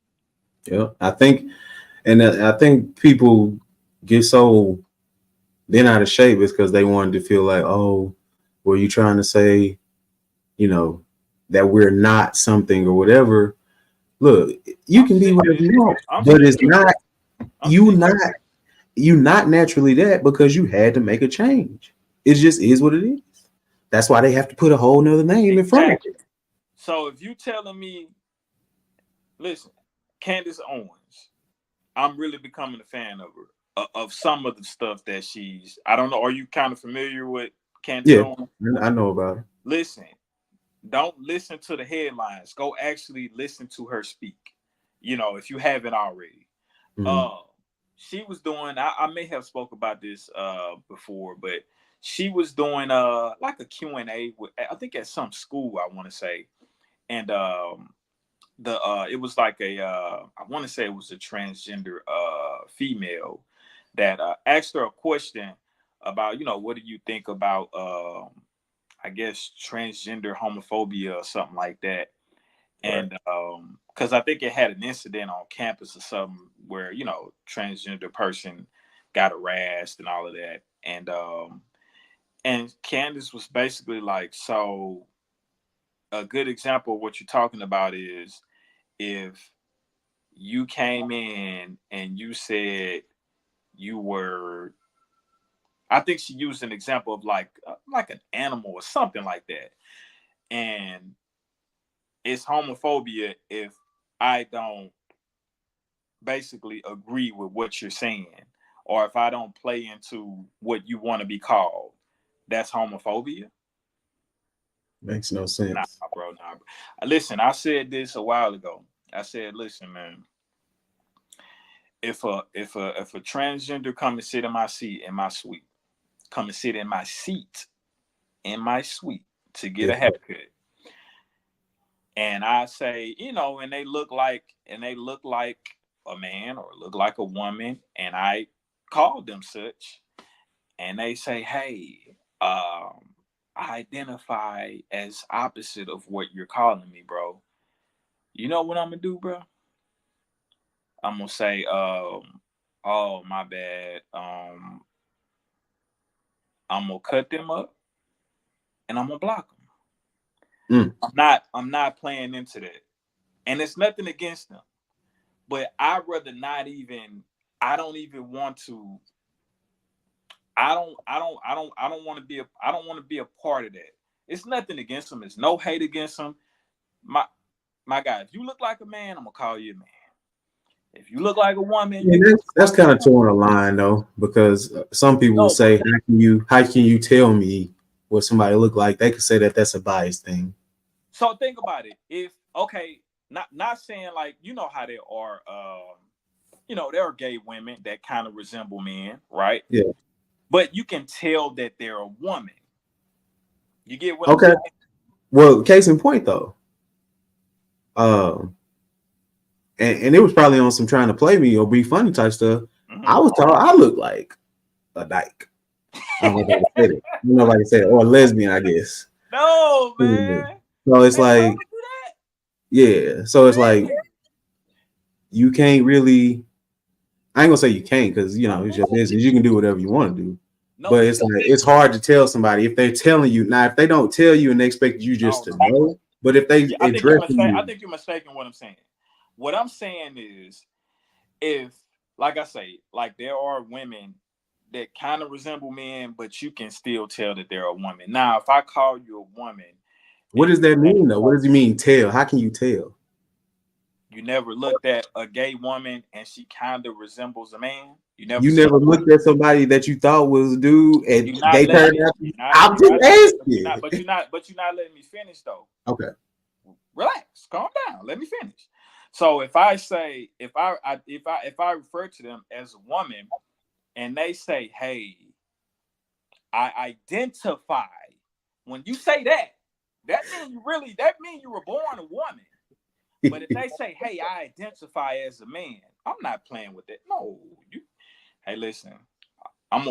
yeah. I think people get so bent out of shape is because they wanted to feel like, oh, were you trying to say, you know, that we're not something or whatever? Look, you I'm can be sick of whatever it. you want, I'm but sick it's of it. not I'm you sick of not it. you not naturally that because you had to make a change. It just is what it is. That's why they have to put a whole nother name in front of Exactly. it. So if you telling me, listen, Candace Owens, I'm really becoming a fan of her, of some of the stuff that she's. I don't know. Are you kind of familiar with Candace Yeah, Owens? I know about it. Listen, don't listen to the headlines. Go actually listen to her speak. If you haven't already. Mhm. Uh, she was doing. I may have spoke about this before, but she was doing like a Q&A with, I think at some school, I want to say, and the it was like a I want to say it was a transgender female that asked her a question about what do you think about I guess transgender homophobia or something like that. Right. And because I think it had an incident on campus or something where transgender person got harassed and all of that. And Candace was basically like, so a good example of what you're talking about is if you came in and you said you were, I think she used an example of like an animal or something like that. And it's homophobia if I don't basically agree with what you're saying, or if I don't play into what you want to be called. That's homophobia. Makes no Nah, sense. bro, nah. Bro. Listen, I said this a while ago. I said, listen, man. If a transgender come and sit in my seat in my suite, come and sit in my seat in my suite to get Yeah. a haircut, and I say, and they look like a man or look like a woman, and I call them such, and they say, hey, I identify as opposite of what you're calling me, bro. You know what I'm gonna do, bro? I'm gonna say, oh my bad. I'm gonna cut them up and I'm gonna block them. Mm. I'm not playing into that, and it's nothing against them, but I'd rather not even. I don't even want to. I don't want to be a. I don't want to be a part of that. It's nothing against them. It's no hate against them. My guy, if you look like a man, I'm gonna call you a man. If you look like a woman, Yeah, that's kind of towing a line though, because some people will no. say, "How can you tell me what somebody look like?" They could say that that's a biased thing. So think about it. If okay, not saying like how there are there are gay women that kind of resemble men, right? Yeah. But you can tell that they're a woman. You get what I'm Okay. saying? Well, case in point though, um, and it was probably on some trying to play me or be funny type stuff. Mm-hmm. I was told I look like a dyke. I don't know if I can say it. I don't know if I can say it. Or a lesbian, I guess. No, Yeah. man. So it's They told like, you that? yeah. So it's like Really? you can't really. I ain't gonna say you can't because it's your business. You can do whatever you want to do. No, But you it's can. like it's hard to tell somebody if they're telling you. Now, if they don't tell you and they expect you just No, to no. know, but if they Yeah, address I you, think you're mistaken what I'm saying. What I'm saying is if, like I say, like there are women that kind of resemble men, but you can still tell that they're a woman. Now, if I call you a woman what and does that mean though? What does it mean tell? How can you tell? you never looked at a gay woman and she kind of resembles a man, you never You see never her. looked at somebody that you thought was a dude and You're not they letting turned me. out. You're not. I'm You're just not. asking. But you're not letting me finish though. Okay. Relax, calm down. Let me finish. So if I say if I refer to them as a woman and they say, "Hey, I identify," when you say that, that means you were born a woman. But if they say, "Hey, I identify as a man," I'm not playing with it. No, you. Hey, listen, I'm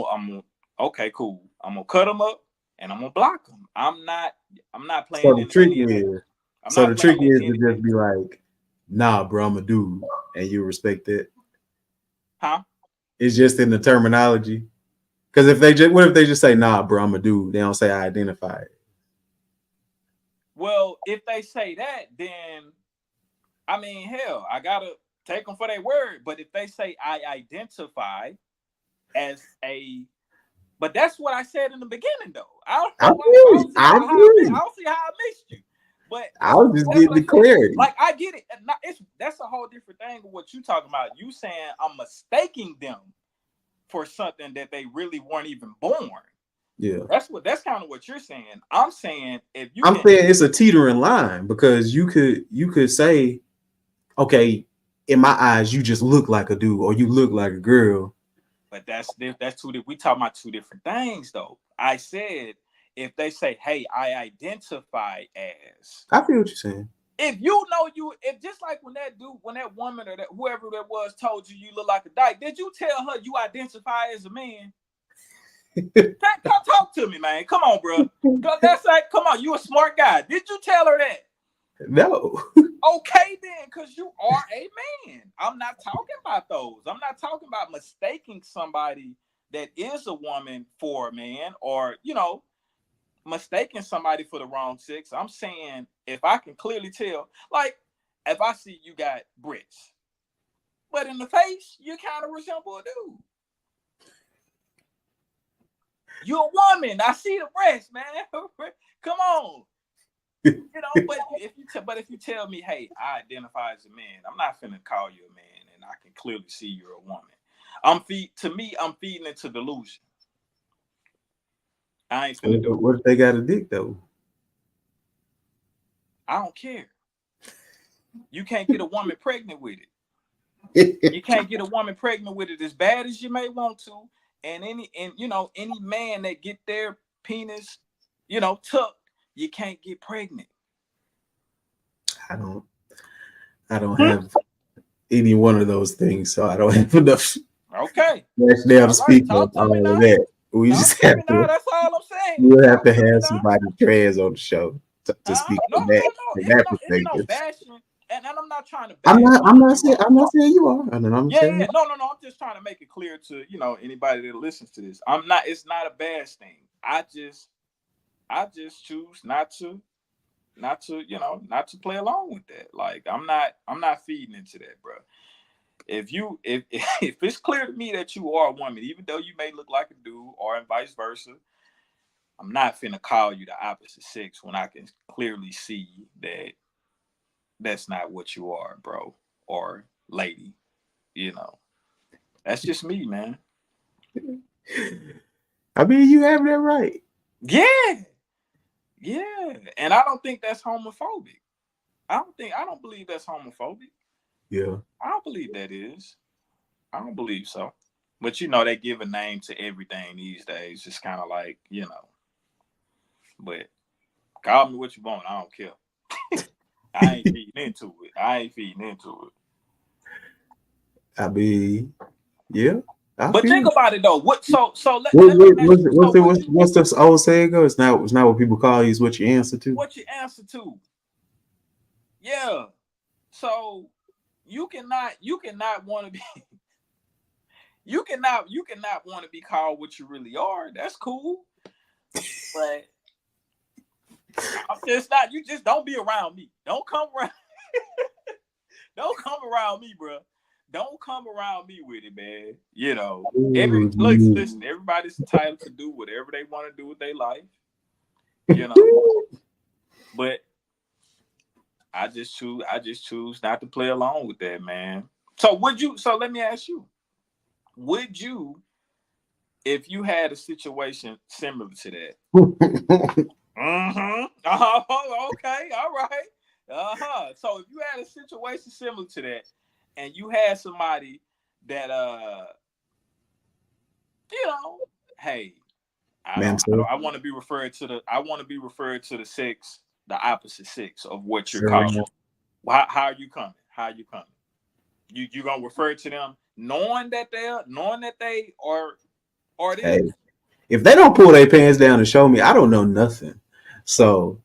okay, cool. I'm gonna cut them up and I'm gonna block them. I'm not So playing the in trick any of that. is, I'm so not the trick playing in is any to of that. just be like, "Nah, bro, I'm a dude," and you respect it. Huh? It's just in the terminology. Because if they just, what if they just say, "Nah, bro, I'm a dude"? They don't say I identify it. Well, if they say that, then I mean, hell, I gotta take them for their word. But if they say I identify as a, but that's what I said in the beginning, though. I don't I know why. feel you. I feel I you. don't see how I missed you. But I was just that's getting what I the said. clarity. Like I get it. That's a whole different thing of what you talking about. You saying I'm mistaking them for something that they really weren't even born. Yeah. That's kind of what you're saying. I'm saying if you I'm can. saying it's a teetering line because you could say, okay, in my eyes, you just look like a dude or you look like a girl. But that's we talking about two different things though. I said if they say, "Hey, I identify as," I feel what you're saying. if you know if just like when that woman or that whoever that was told you you look like a dyke, did you tell her you identify as a man? Come talk to me, man. Come on, bro. Cause that's like, come on, you a smart guy. Did you tell her that? No. Okay, then, because you are a man. I'm not talking about those. I'm not talking about mistaking somebody that is a woman for a man or, mistaking somebody for the wrong sex. I'm saying if I can clearly tell, like if I see you got bricks but in the face, you kind of resemble a dude. You're a woman. I see the breast, man. Come on. You know, but if you tell me, hey, I identify as a man, I'm not finna call you a man, and I can clearly see you're a woman. I'm feeding into delusion. I ain't finna do it. What if they got a dick though? I don't care. You can't get a woman pregnant with it. You can't get a woman pregnant with it as bad as you may want to. And any man that get their penis, tucked, you can't get pregnant. I don't have any one of those things, so I don't have enough. Okay. Rationale to speak on all of that. We just have to. That's all I'm saying. You have to have somebody trans on the show to speak to that. It's no bashing, and I'm not trying to. I'm not saying you are. I'm saying no. I'm just trying to make it clear to anybody that listens to this. It's not a bad thing. I just choose not to play along with that. Like I'm not feeding into that, bro. If it's clear to me that you are a woman, even though you may look like a dude, or vice versa, I'm not finna call you the opposite sex when I can clearly see that that's not what you are, bro, or lady. That's just me, man. I mean, you have that right. Yeah, and I don't think that's homophobic. I don't believe that's homophobic. Yeah, I don't believe that is. I don't believe so. But they give a name to everything these days. It's kind of like, But call me what you want. I don't care. I ain't feeding into it. I mean, yeah. But think about it though. What's the old saying go? It's not what people call you, it's what you answer to. What you answer to. Yeah. So you cannot want to be you cannot want to be called what you really are. That's cool. But I'm just not, you just don't be around me. Don't come around. Don't come around me, bro. Don't come around me with it, man. Listen, everybody's entitled to do whatever they want to do with their life. But I just choose not to play along with that, man. So let me ask you, would you, if you had a situation similar to that? Okay, all right. So if you had a situation similar to that, and you had somebody that hey, I want to be referred to the sex, the opposite sex of what you're calling. How are you coming? You gonna refer to them knowing that they are this? Hey, if they don't pull their pants down and show me, I don't know nothing. So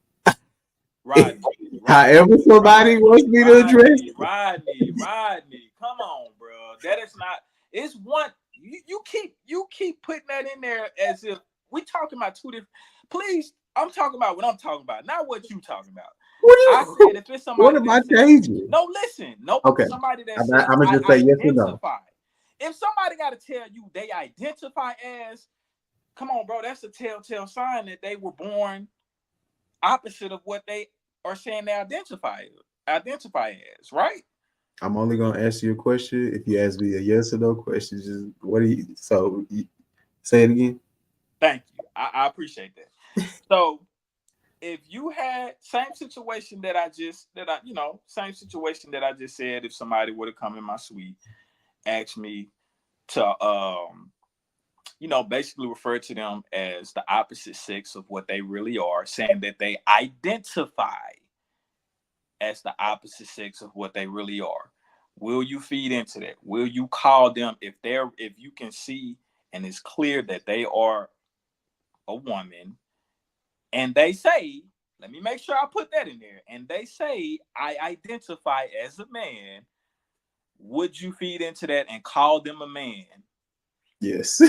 however somebody wants me to address Rodney, come on, bro. That is not. It's one. You keep putting that in there as if we talking about two different. Please, I'm talking about what I'm talking about, not what you talking about. I said if it's somebody. What am I changing? No, listen. No, okay. Somebody that says I'm gonna just say yes or no. If somebody got to tell you they identify as, come on, bro, that's a telltale sign that they were born opposite of what they are saying they identify as, right? I'm only gonna ask you a question. If you ask me a yes or no question, just what do you? So say it again. Thank you. I appreciate that. So if you had same situation that I just said, if somebody would have come in my suite, asked me to basically refer to them as the opposite sex of what they really are, saying that they identify as the opposite sex of what they really are. Will you feed into that? Will you call them if you can see and it's clear that they are a woman and they say, let me make sure I put that in there, and they say, I identify as a man, would you feed into that and call them a man? Yes.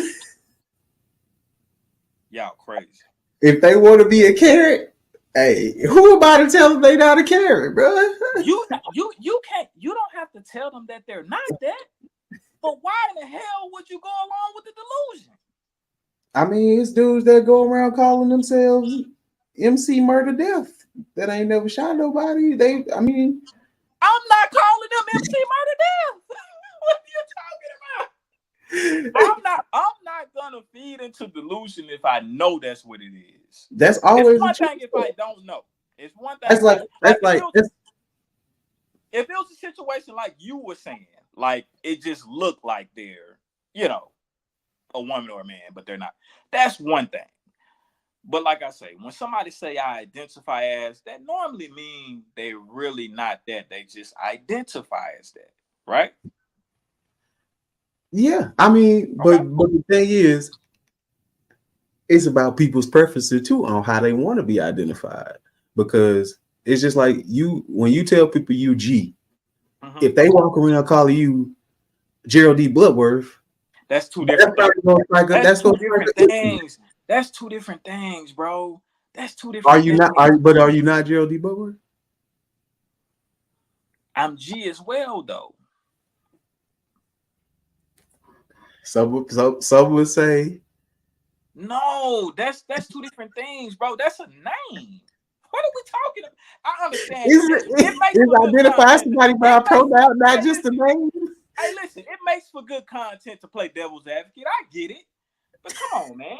Y'all crazy. If they want to be a carrot, hey, who am I to tell them they not a carrot, bro? You can't. You don't have to tell them that they're not that. But why in the hell would you go along with the delusion? I mean, it's dudes that go around calling themselves MC Murder Death that ain't never shot nobody. I mean, I'm not calling them MC Murder Death. What are you talking about? I'm not gonna feed into delusion if I know that's what it is. That's always it's one thing if I don't know. It's one thing. If it was a situation like you were saying, like it just looked like they're, a woman or a man, but they're not. That's one thing. But like I say, when somebody say I identify as, that normally mean they really not that. They just identify as that, right? Yeah, I mean, but the thing is, it's about people's preferences too on how they want to be identified. Because it's just like when you tell people you G, if they walk around calling you Gerald D. Bloodworth, that's two different things. That's two different things, bro. That's two different things. Are you not Gerald D. Bloodworth? I'm G as well, though. Some would say, no, that's two different things, bro. That's a name. What are we talking about? I understand. It identify somebody by a pronoun, not just a name. Hey, listen, it makes for good content to play devil's advocate. I get it. But come on, man.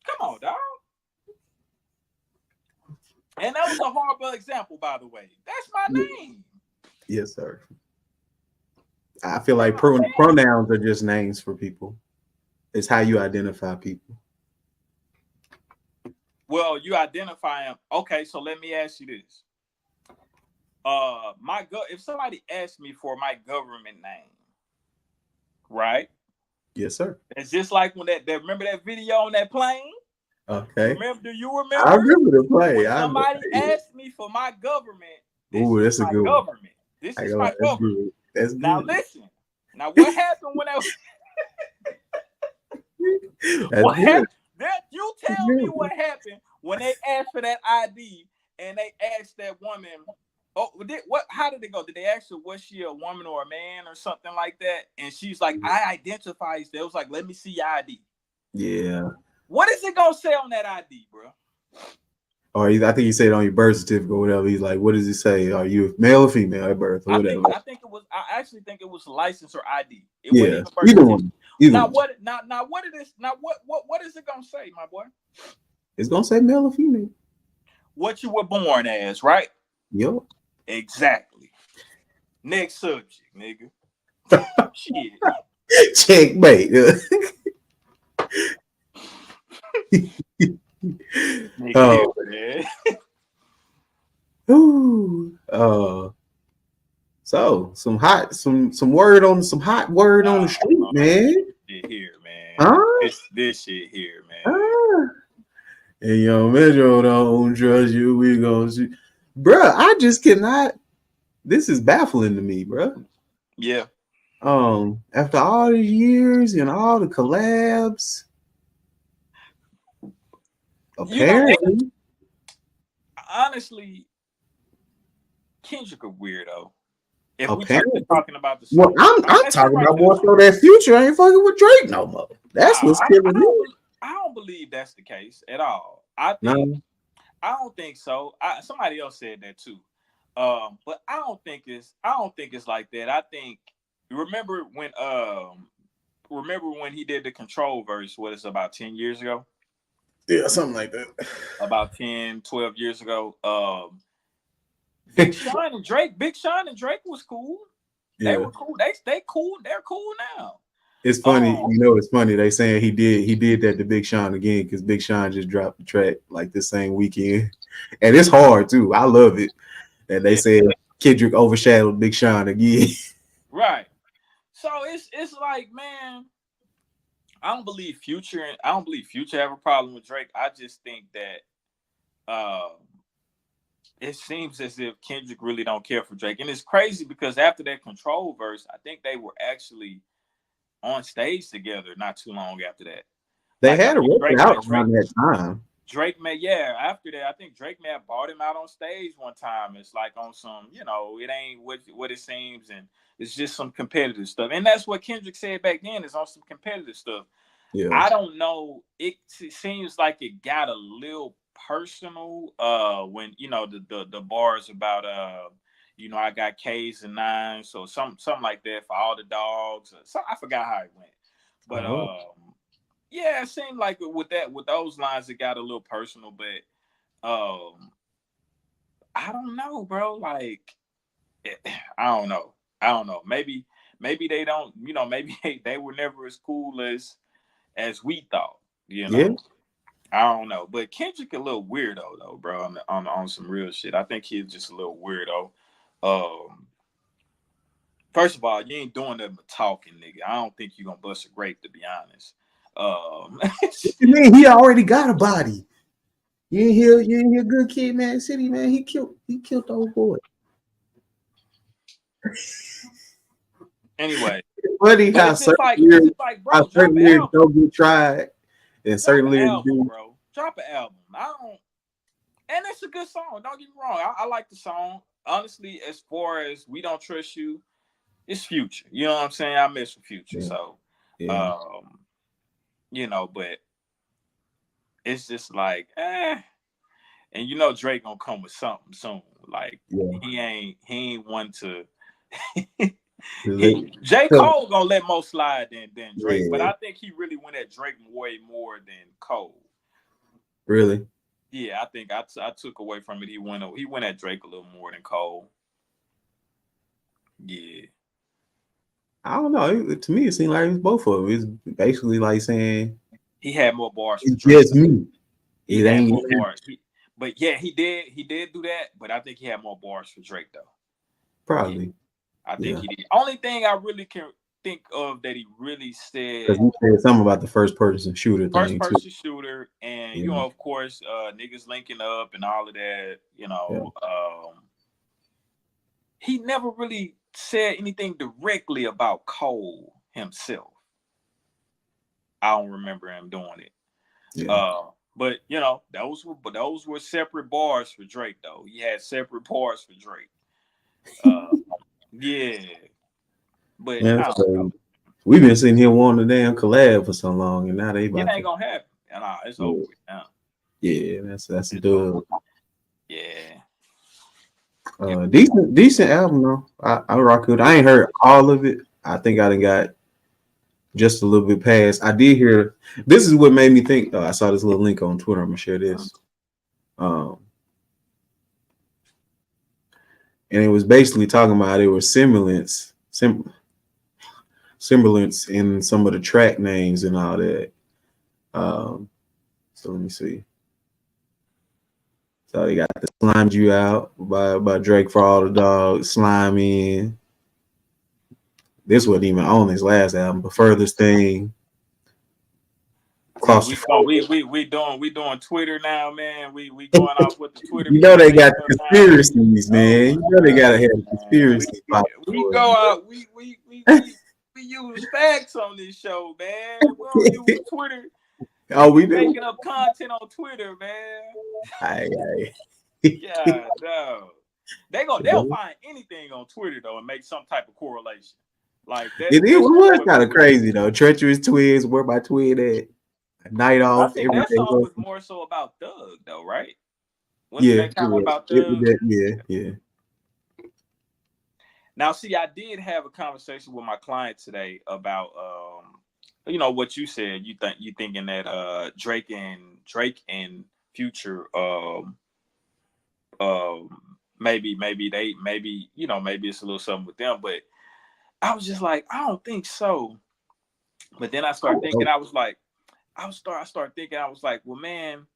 Come on, dog. And that was a horrible example, by the way. That's my name. Yes, sir. I feel like pronouns are just names for people. It's how you identify people. Well, you identify them. Okay, so let me ask you this. If somebody asked me for my government name, right? Yes, sir. It's just like when remember that video on that plane? Okay. Do you remember? I remember the plane. When somebody asked me for my government. Ooh, that's a good government. This is my government. That's good. Now listen. Now what happened when what happened? You tell me what happened when they asked for that ID and they asked that woman. How did it go? Did they ask her, was she a woman or a man or something like that? And she's like, I identify as that. It was like, let me see your ID. Yeah. What is it gonna say on that ID, bro? Or I think he said on your birth certificate or whatever. He's like, what does it say? Are you male or female at birth or whatever? I actually think it was license or ID. Either one. What is it gonna say, my boy? It's gonna say male or female. What you were born as, right? Yep. Exactly. Next subject, nigga. Shit. Checkmate. Oh man. Ooh. So some hot word on the street, man. Shit here, man. Huh? This shit here, man. And Young Metro don't trust you. We gonna see. Bruh, I just cannot. This is baffling to me, bruh. Yeah. After all these years and all the collabs, apparently, honestly, Kendrick a weirdo. If we're talking about the song, I'm talking about more so that Future ain't fucking with Drake no more. That's what's killing me. I don't believe that's the case at all. I don't think so. Somebody else said that too. But I don't think it's like that. I think remember when he did the Control verse, what is about 10 years ago? Yeah, something like that. About 10, 12 years ago. Big Sean and Drake was cool. They were cool. They stay cool. They're cool now. It's funny, it's funny. They saying he did that to Big Sean again because Big Sean just dropped the track like this same weekend, and it's hard too. I love it. And they said Kendrick overshadowed Big Sean again. Right. So it's like, man, I don't believe Future have a problem with Drake. I just think that it seems as if Kendrick really don't care for Drake. And it's crazy because after that Control verse, I think they were actually on stage together not too long after that. They had a record out around that time. Drake may, yeah. After that, I think Drake may have bought him out on stage one time. It's like on some, it ain't what it seems, and it's just some competitive stuff. And that's what Kendrick said back then. Is on some competitive stuff. Yeah. I don't know. It seems like it got a little personal. When the bars about I got K's and nines, so something like that for all the dogs. So I forgot how it went, but yeah, it seemed like with those lines, it got a little personal. But I don't know, bro. Like, I don't know. I don't know. Maybe they don't. Maybe they were never as cool as we thought. Yeah. I don't know. But Kendrick a little weirdo though, bro. On some real shit. I think he's just a little weirdo. First of all, you ain't doing nothing but talking, nigga. I don't think you're gonna bust a grape, to be honest. You mean he already got a body? You ain't hear Good Kid, Man City, man. He killed the old boy. Anyway, Funny but how it's just certain like, bro, drop an lyrics album. don't get tried, and certain lyrics do. Bro. Drop an album. And it's a good song. Don't get me wrong. I like the song. Honestly, as far as We Don't Trust You, it's Future. You know what I'm saying? I miss Future. Yeah. So, Yeah. But it's just like, and Drake gonna come with something soon. Like he ain't one to J. Cole gonna let more slide than Drake, but I think he really went at Drake way more than Cole. Really? Yeah, I think I took away from it. He went at Drake a little more than Cole. Yeah. I don't know. To me, it seemed like it was both of them. It's basically like saying he had more bars. It's just me. It ain't more bars. But yeah, he did do that. But I think he had more bars for Drake though. Probably. Yeah, I think he did. Only thing I really can think of that he really said. Because he said something about the first person shooter thing. First person shooter, and of course, niggas linking up and all of that. He never really said anything directly about Cole himself. I don't remember him doing it. Yeah. But those were separate bars for Drake though. He had separate bars for Drake. Yeah. But I don't know. We've been sitting here wanting a damn collab for so long, and now they about it ain't gonna happen. Nah, it's over with now. Yeah, that's a dub. Yeah. Decent album though. I rock it. I ain't heard all of it. I think I done got just a little bit past. I did hear. This is what made me think. I saw this little link on Twitter. I'm gonna share this. And it was basically talking about it was semblance in some of the track names and all that. So let me see. So they got the Slimed You Out by Drake for All the Dogs, Slime In. This wasn't even on his last album, but Furthest Thing. We doing Twitter now, man. We going off with the Twitter. You know they got the conspiracies, man. You know they gotta have the conspiracies. We go out. We use facts on this show, man. We don't use Twitter. Oh, we do making up content on Twitter, man. Yeah, no. They'll find anything on Twitter though and make some type of correlation. Like that. It was kind of crazy though. Treacherous Twins, where my twin at? Night Off. I think that song was more so about Thug though, right? Wasn't that kind of about Thug? Yeah. Now, see, I did have a conversation with my client today about what you said. You thinking that Drake and Future maybe it's a little something with them, but I was just like, I don't think so. But then I started thinking, I started thinking, I was like, well, man,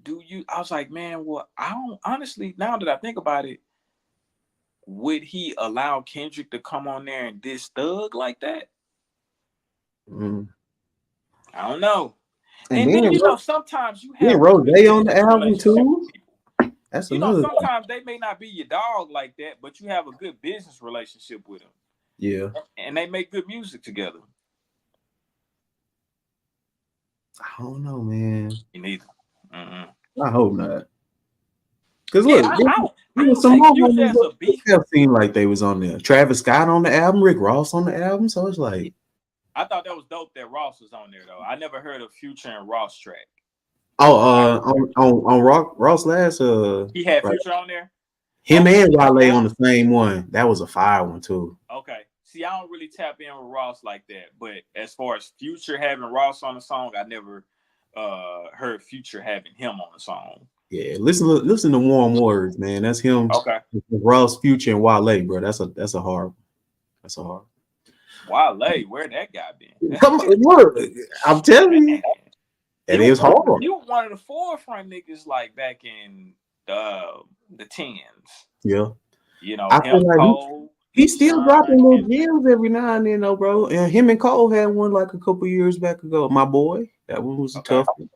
I was like, man, well, I don't honestly, now that I think about it, would he allow Kendrick to come on there and diss Thug like that? I don't know. And then sometimes you have Rose on the album too. That's sometimes they may not be your dog like that, but you have a good business relationship with them. Yeah. And they make good music together. I don't know, man. Me neither. I hope not. Because Yeah, look, I even don't some take more Future homies as a beef. that seemed like they was on there. Travis Scott on the album, Rick Ross on the album. So it's like, I thought that was dope that Ross was on there though. I never heard of Future and Ross track. oh, on Ross last, He had right, Future on there. him Okay, and Wale on the same one. That was a fire one too. okay. See, I don't really tap in with Ross like that. But as far as Future having Ross on the song, I never heard Future having him on the song. Yeah, listen to Warm Words, man. That's him, Okay. Ross, Future, and Wale, bro. That's a hard. That's a hard. Wale, where that guy been? Come on, look, I'm telling you, He it is was hard. he was one of the forefront niggas like back in the tens. Yeah, You know, I him, feel like Cole, he Big still Sean, dropping little and gems every now and then, though, bro. And him and Cole had one like a couple years back ago. My boy, that one was a okay, tough one.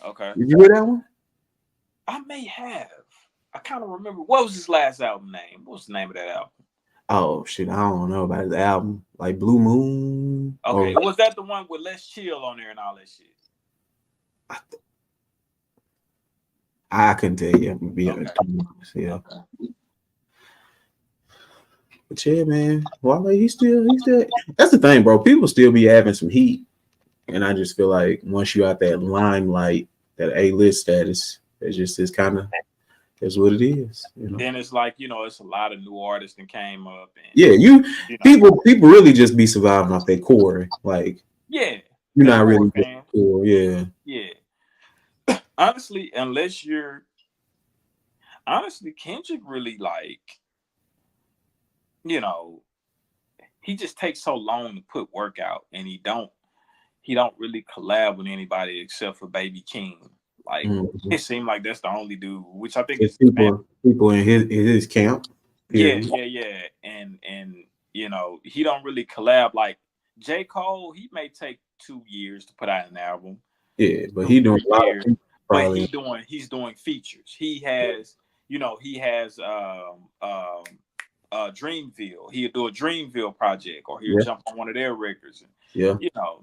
okay. Did you hear that one? I may have. I kind of remember what was his last album name. What was the name of that album? Oh shit, I don't know about his album, like Blue Moon. Okay, Or was that the one with Let's Chill on there and all that shit? I couldn't tell you. Be Okay. honest, yeah. Okay. But yeah, man, Wale, he still. That's the thing, bro. People still be having some heat, and I just feel like once you out that limelight, that A-list status, it's just is kind of is what it is. You know. Then it's like it's a lot of new artists that came up and Yeah, people really just be surviving off their core, like yeah, you're not really fan. Core, yeah. Honestly, Kendrick really like, he just takes so long to put work out, and he don't really collab with anybody except for Baby King. Like it seemed like that's the only dude, which I think is people in his camp. Period. Yeah. And he don't really collab like J. Cole. He may take 2 years to put out an album. Yeah, but he doing a lot of people, but he's doing features. He has Dreamville. He'll do a Dreamville project, or he'll jump on one of their records.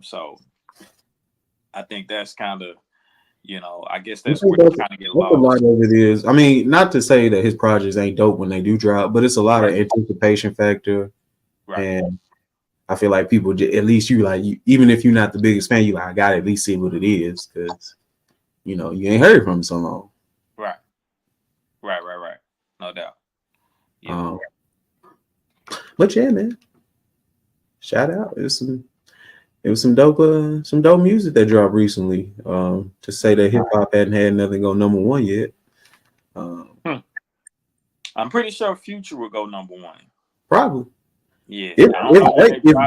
So I think that's kind of, I guess that's where you kind of get lost. A lot of it is. I mean, not to say that his projects ain't dope when they do drop, but it's a lot of anticipation factor. Right. And I feel like people, at least even if you're not the biggest fan, you like, I gotta at least see what it is, because you ain't heard from him so long. Right. No doubt. But yeah, man. Shout out. It was some dope music that dropped recently. To say that hip hop hadn't had nothing go number one yet. I'm pretty sure Future will go number one. Probably. Yeah. If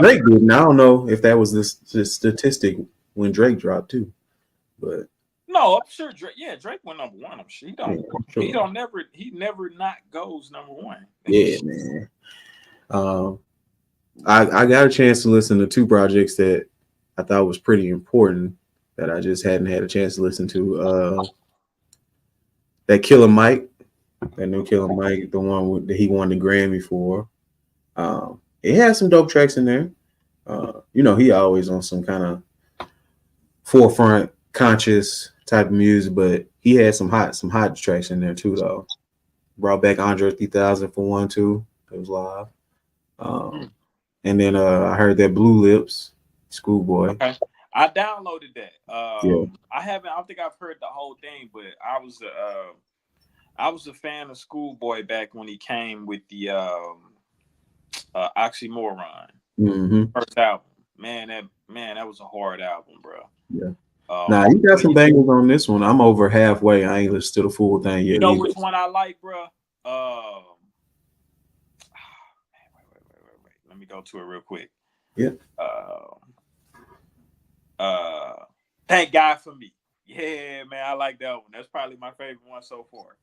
Drake didn't, I don't know if that was the statistic when Drake dropped too. But no, I'm sure Drake. Yeah, Drake went number one. I'm sure he never not goes number one. Yeah, man. I got a chance to listen to 2 projects that I thought was pretty important that I just hadn't had a chance to listen to. That Killer Mike, that new Killer Mike, the one that he won the Grammy for. It has some dope tracks in there. He always on some kind of forefront, conscious type of music, but he had some hot tracks in there too, though. Brought back Andre 3000 for one too. It was live. And then I heard that Blue Lips, Schoolboy. Okay. I downloaded that. I don't think I've heard the whole thing, but I was a fan of Schoolboy back when he came with the Oxymoron first album. Man, that was a hard album, bro. Yeah. You got some bangers on this one. I'm over halfway. I ain't listened to the full thing yet. You know which one I like, bro? Wait. Let me go to it real quick. Yeah. Thank God for Me. Yeah, man, I like that one. That's probably my favorite one so far.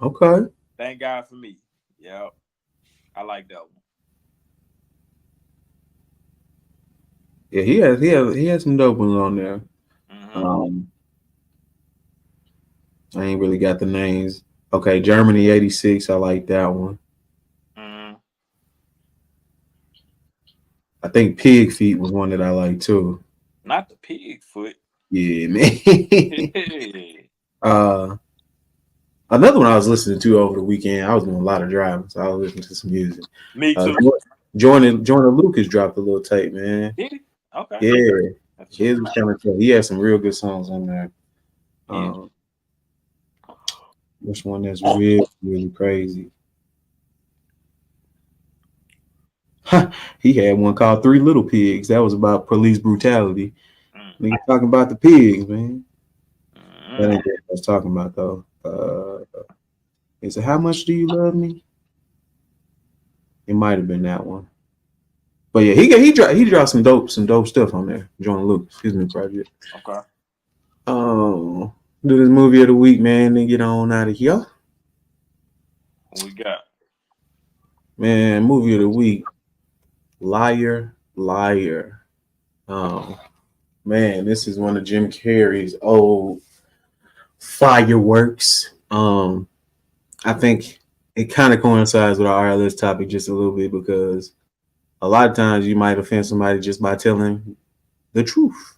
Okay. Thank God for Me. Yeah, I like that one. Yeah, he has some dope ones on there. I ain't really got the names. Okay, Germany 86. I like that one. I think Pig Feet was one that I like too. Not the Pig Foot. Yeah, man. Uh, Another one I was listening to over the weekend. I was doing a lot of driving, so I was listening to some music. Me too. Jordan Lucas dropped a little tape, man. Did he? Okay. Yeah, That's his what's was up. kind of cool. He had some real good songs on there. Yeah. Um, which one that's really, really crazy? He had one called Three Little Pigs. That was about police brutality. Mm, Nigga talking about the pigs, man. That mm. ain't what I was talking about though. Is it How Much Do You Love Me? It might have been that one. But yeah, he dropped some dope stuff on there. Jordan Lucas, his new project. Okay. Um, do this movie of the week, man, and get on out of here. What we got? Man, movie of the week, Liar, Liar. Um, man, this is one of Jim Carrey's old fireworks. I think it kind of coincides with our RLS topic just a little bit because a lot of times you might offend somebody just by telling the truth.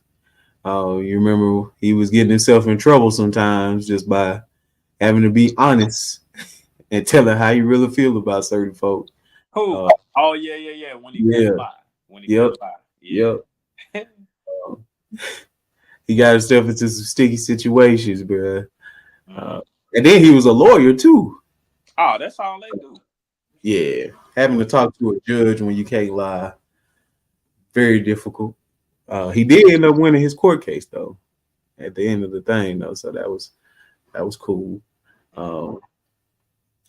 You remember he was getting himself in trouble sometimes just by having to be honest and telling how you really feel about certain folks. Who? Uh, Oh yeah, yeah, yeah. When he yeah, couldn't lie. When he yep, couldn't lie. Yeah. yep. Um, he got himself into some sticky situations, bro. Mm. Uh, and then he was a lawyer too. Oh, that's all they do. Yeah, having to talk to a judge when you can't lie, very difficult. He did end up winning his court case though at the end of the thing though, so that was cool. Um,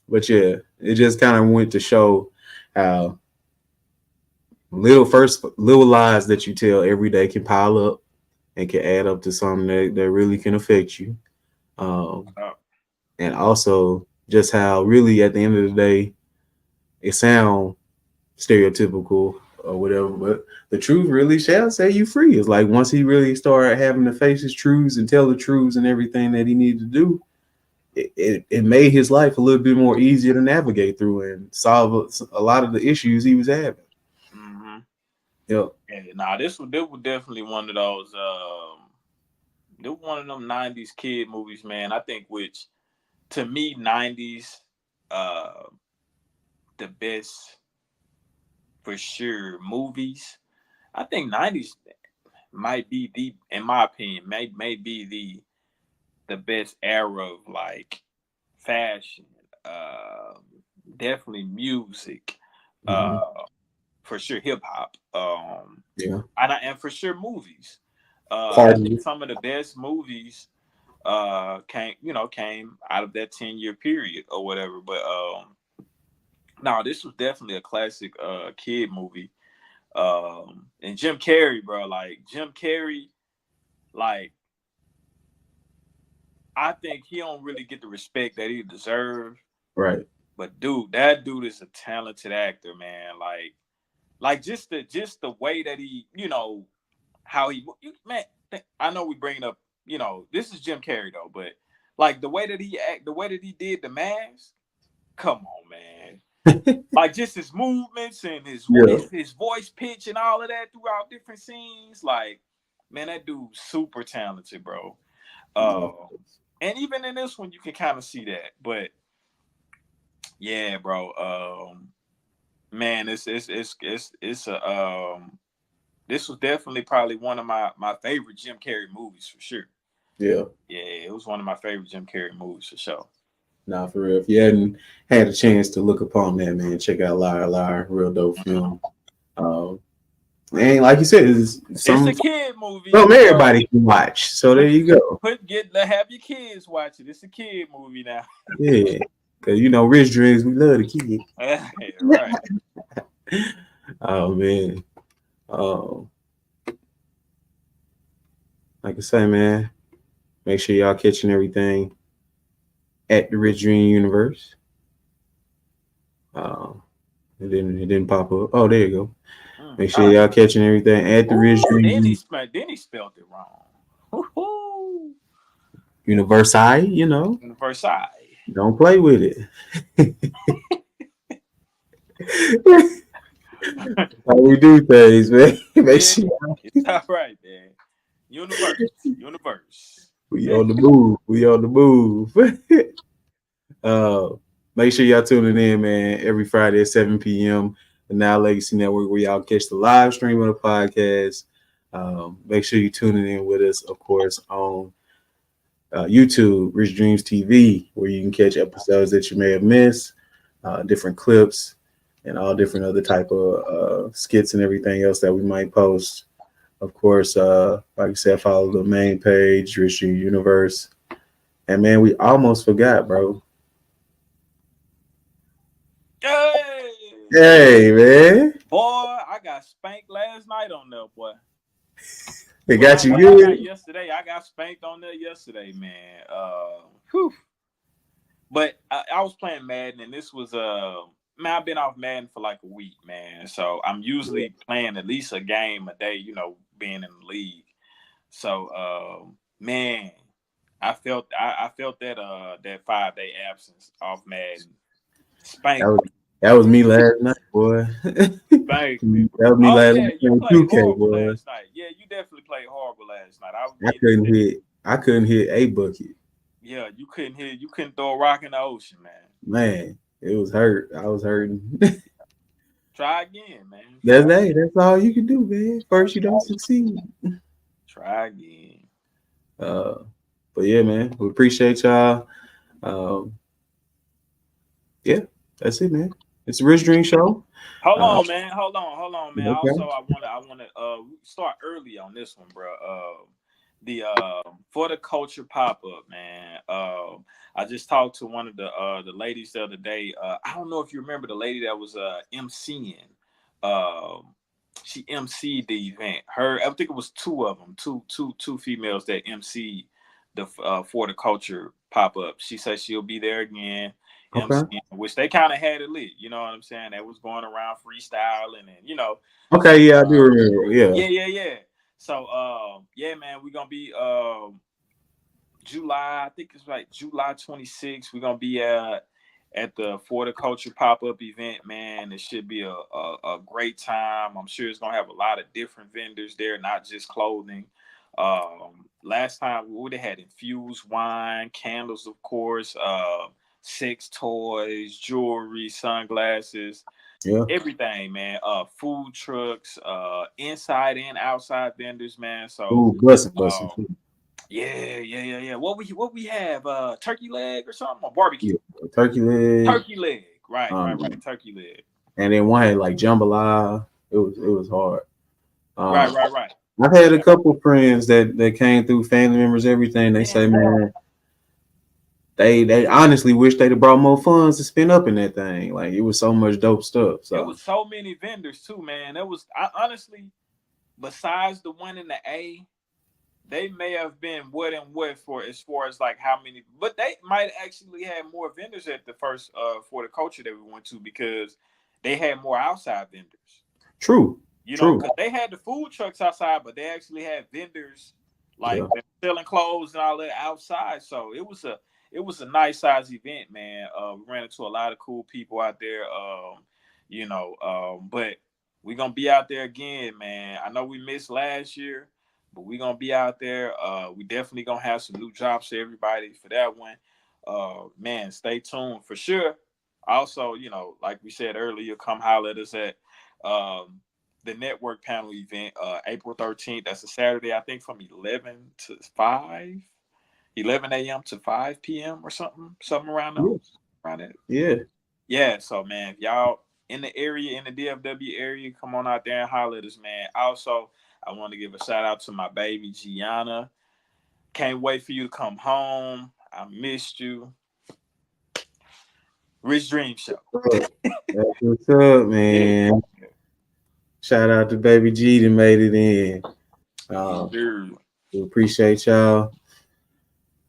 but yeah, it just kind of went to show how little lies that you tell every day can pile up and can add up to something that really can affect you. Um, Oh, and also just how really at the end of the day it sounds stereotypical or whatever, but the truth really shall set you free. It's like once he really started having to face his truths and tell the truths and everything that he needed to do, it made his life a little bit more easier to navigate through and solve a lot of the issues he was having. mm-hmm. Yep. Yeah, nah, this was definitely one of those this was one of them '90s kid movies, man. I think which to me '90s uh the best for sure movies. I think '90s might be the, in my opinion, may be the best era of like fashion, uh, definitely music, Mm-hmm. uh, for sure hip hop, Yeah. and for sure movies. I think Pardon. some of the best movies came out of that 10-year period or whatever. But no, this was definitely a classic kid movie. And Jim Carrey, bro, like Jim Carrey, like I think he don't really get the respect that he deserves. Right. But dude, that dude is a talented actor, man. Like just the way that he, how he, man. I know we bringing up, this is Jim Carrey though, but like the way that he act, the way that he did the mask. Come on, man. Like just his movements and Yeah. his voice pitch and all of that throughout different scenes. Like, man, that dude's super talented, bro. No. And even in this one, you can kind of see that. But yeah, bro. Man, it's a this was definitely probably one of my favorite Jim Carrey movies for sure. Yeah. Yeah, it was one of my favorite Jim Carrey movies for sure. Nah, for real. If you hadn't had a chance to look upon that, man, check out Liar Liar, real dope Mhm. film. Um, and like you said, it's It's some a kid movie, some everybody can watch. So there put you go. have your kids watch it. It's a kid movie now. Yeah, because Rich Dreamzz, we love the kid. Right. Oh man. Um, like I say, man, make sure y'all catching everything at the Rich Dream Universe. It didn't pop up. Oh, there you go. Mm. Make sure y'all catching everything at the Rich Ooh, Dream then he spelled it wrong. Woo-hoo. Universe. Versailles. Don't play with it. How we do things, man. Make Yeah, sure it's all right, man. Universe. We on the move. We on the move. Make sure y'all tuning in, man, every Friday at 7 p.m. The Now Legacy Network, where y'all catch the live stream of the podcast. Make sure you tuning in with us, of course, on YouTube, Rich Dreams TV, where you can catch episodes that you may have missed, different clips, and all different other type of skits and everything else that we might post. Of course, like I said, follow the main page, Rich Dreams Universe. And man, we almost forgot, bro. Hey, man. Boy, I got spanked last night on there, boy. They got you good. Yesterday, I got spanked on there yesterday, man. Whew. But I was playing Madden, and this was man, I've been off Madden for like a week, man. So I'm usually playing at least a game a day, you know, being in the league. So man, I felt that 5-day absence off Madden. Spanked. That was me last night, boy. Spanked me. That was me last night. You played 2K, horrible boy. last night. Yeah, you definitely played horrible last night. I couldn't hit a bucket. Yeah, you couldn't throw a rock in the ocean, man. Man, it was hurt. I was hurting. Try again, man. That's all you can do, man. First you don't succeed. Try again. But yeah, man, we appreciate y'all. Yeah, that's it, man. It's the Rich Dream Show. Hold on, man. Okay. Also, I want to start early on this one, bro. The for the culture pop up, man. I just talked to one of the ladies the other day. I don't know if you remember the lady that was emceeing. She emceed the event. I think it was two of them, two females that emceed the for the culture pop up. She said she'll be there again. Okay. Which they kind of had it lit, you know what I'm saying? They was going around freestyling and you know. Okay, yeah, I do remember. Yeah. So yeah, man, we're gonna be July, I think it's like July 26th. We're gonna be at the For the Culture pop-up event, man. It should be a great time. I'm sure it's gonna have a lot of different vendors there, not just clothing. Last time we would have had infused wine, candles, of course, sex toys, jewelry, sunglasses, everything, man. Food trucks, inside and outside vendors, man. So busting. Yeah. What we have? Turkey leg or something? Or barbecue? Yeah, turkey leg. Right. Turkey leg. And then one had like jambalaya. It was hard. Right. I've had a couple friends that came through, family members, everything. They say, man, they honestly wish they'd have brought more funds to spend up in that thing. Like it was so much dope stuff. So it was so many vendors too, man. Honestly, besides the one in the A, they may have been what for as far as like how many, but they might actually have more vendors at the first For the Culture that we went to because they had more outside vendors. True. You know, because they had the food trucks outside, but they actually had vendors like selling clothes and all that outside. So it was a nice size event, man. We ran into a lot of cool people out there. But we're gonna be out there again, man. I know we missed last year, but we're gonna be out there. We definitely gonna have some new drops for everybody for that one. Man, stay tuned for sure. Also, you know, like we said earlier, come holler at us at the network panel event, April 13th. That's a Saturday, I think, from 11 to 5. 11 a.m. to 5 p.m. or something around those. Around it. Yeah. So, man, if y'all in the area, in the DFW area, come on out there and holler at us, man. Also, I want to give a shout out to my baby Gianna. Can't wait for you to come home. I missed you. Rich Dream Show. That's what's up, man. Yeah. Shout out to Baby G that made it in. We appreciate y'all.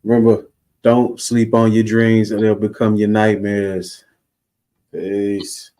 Remember, don't sleep on your dreams or they'll become your nightmares. Peace.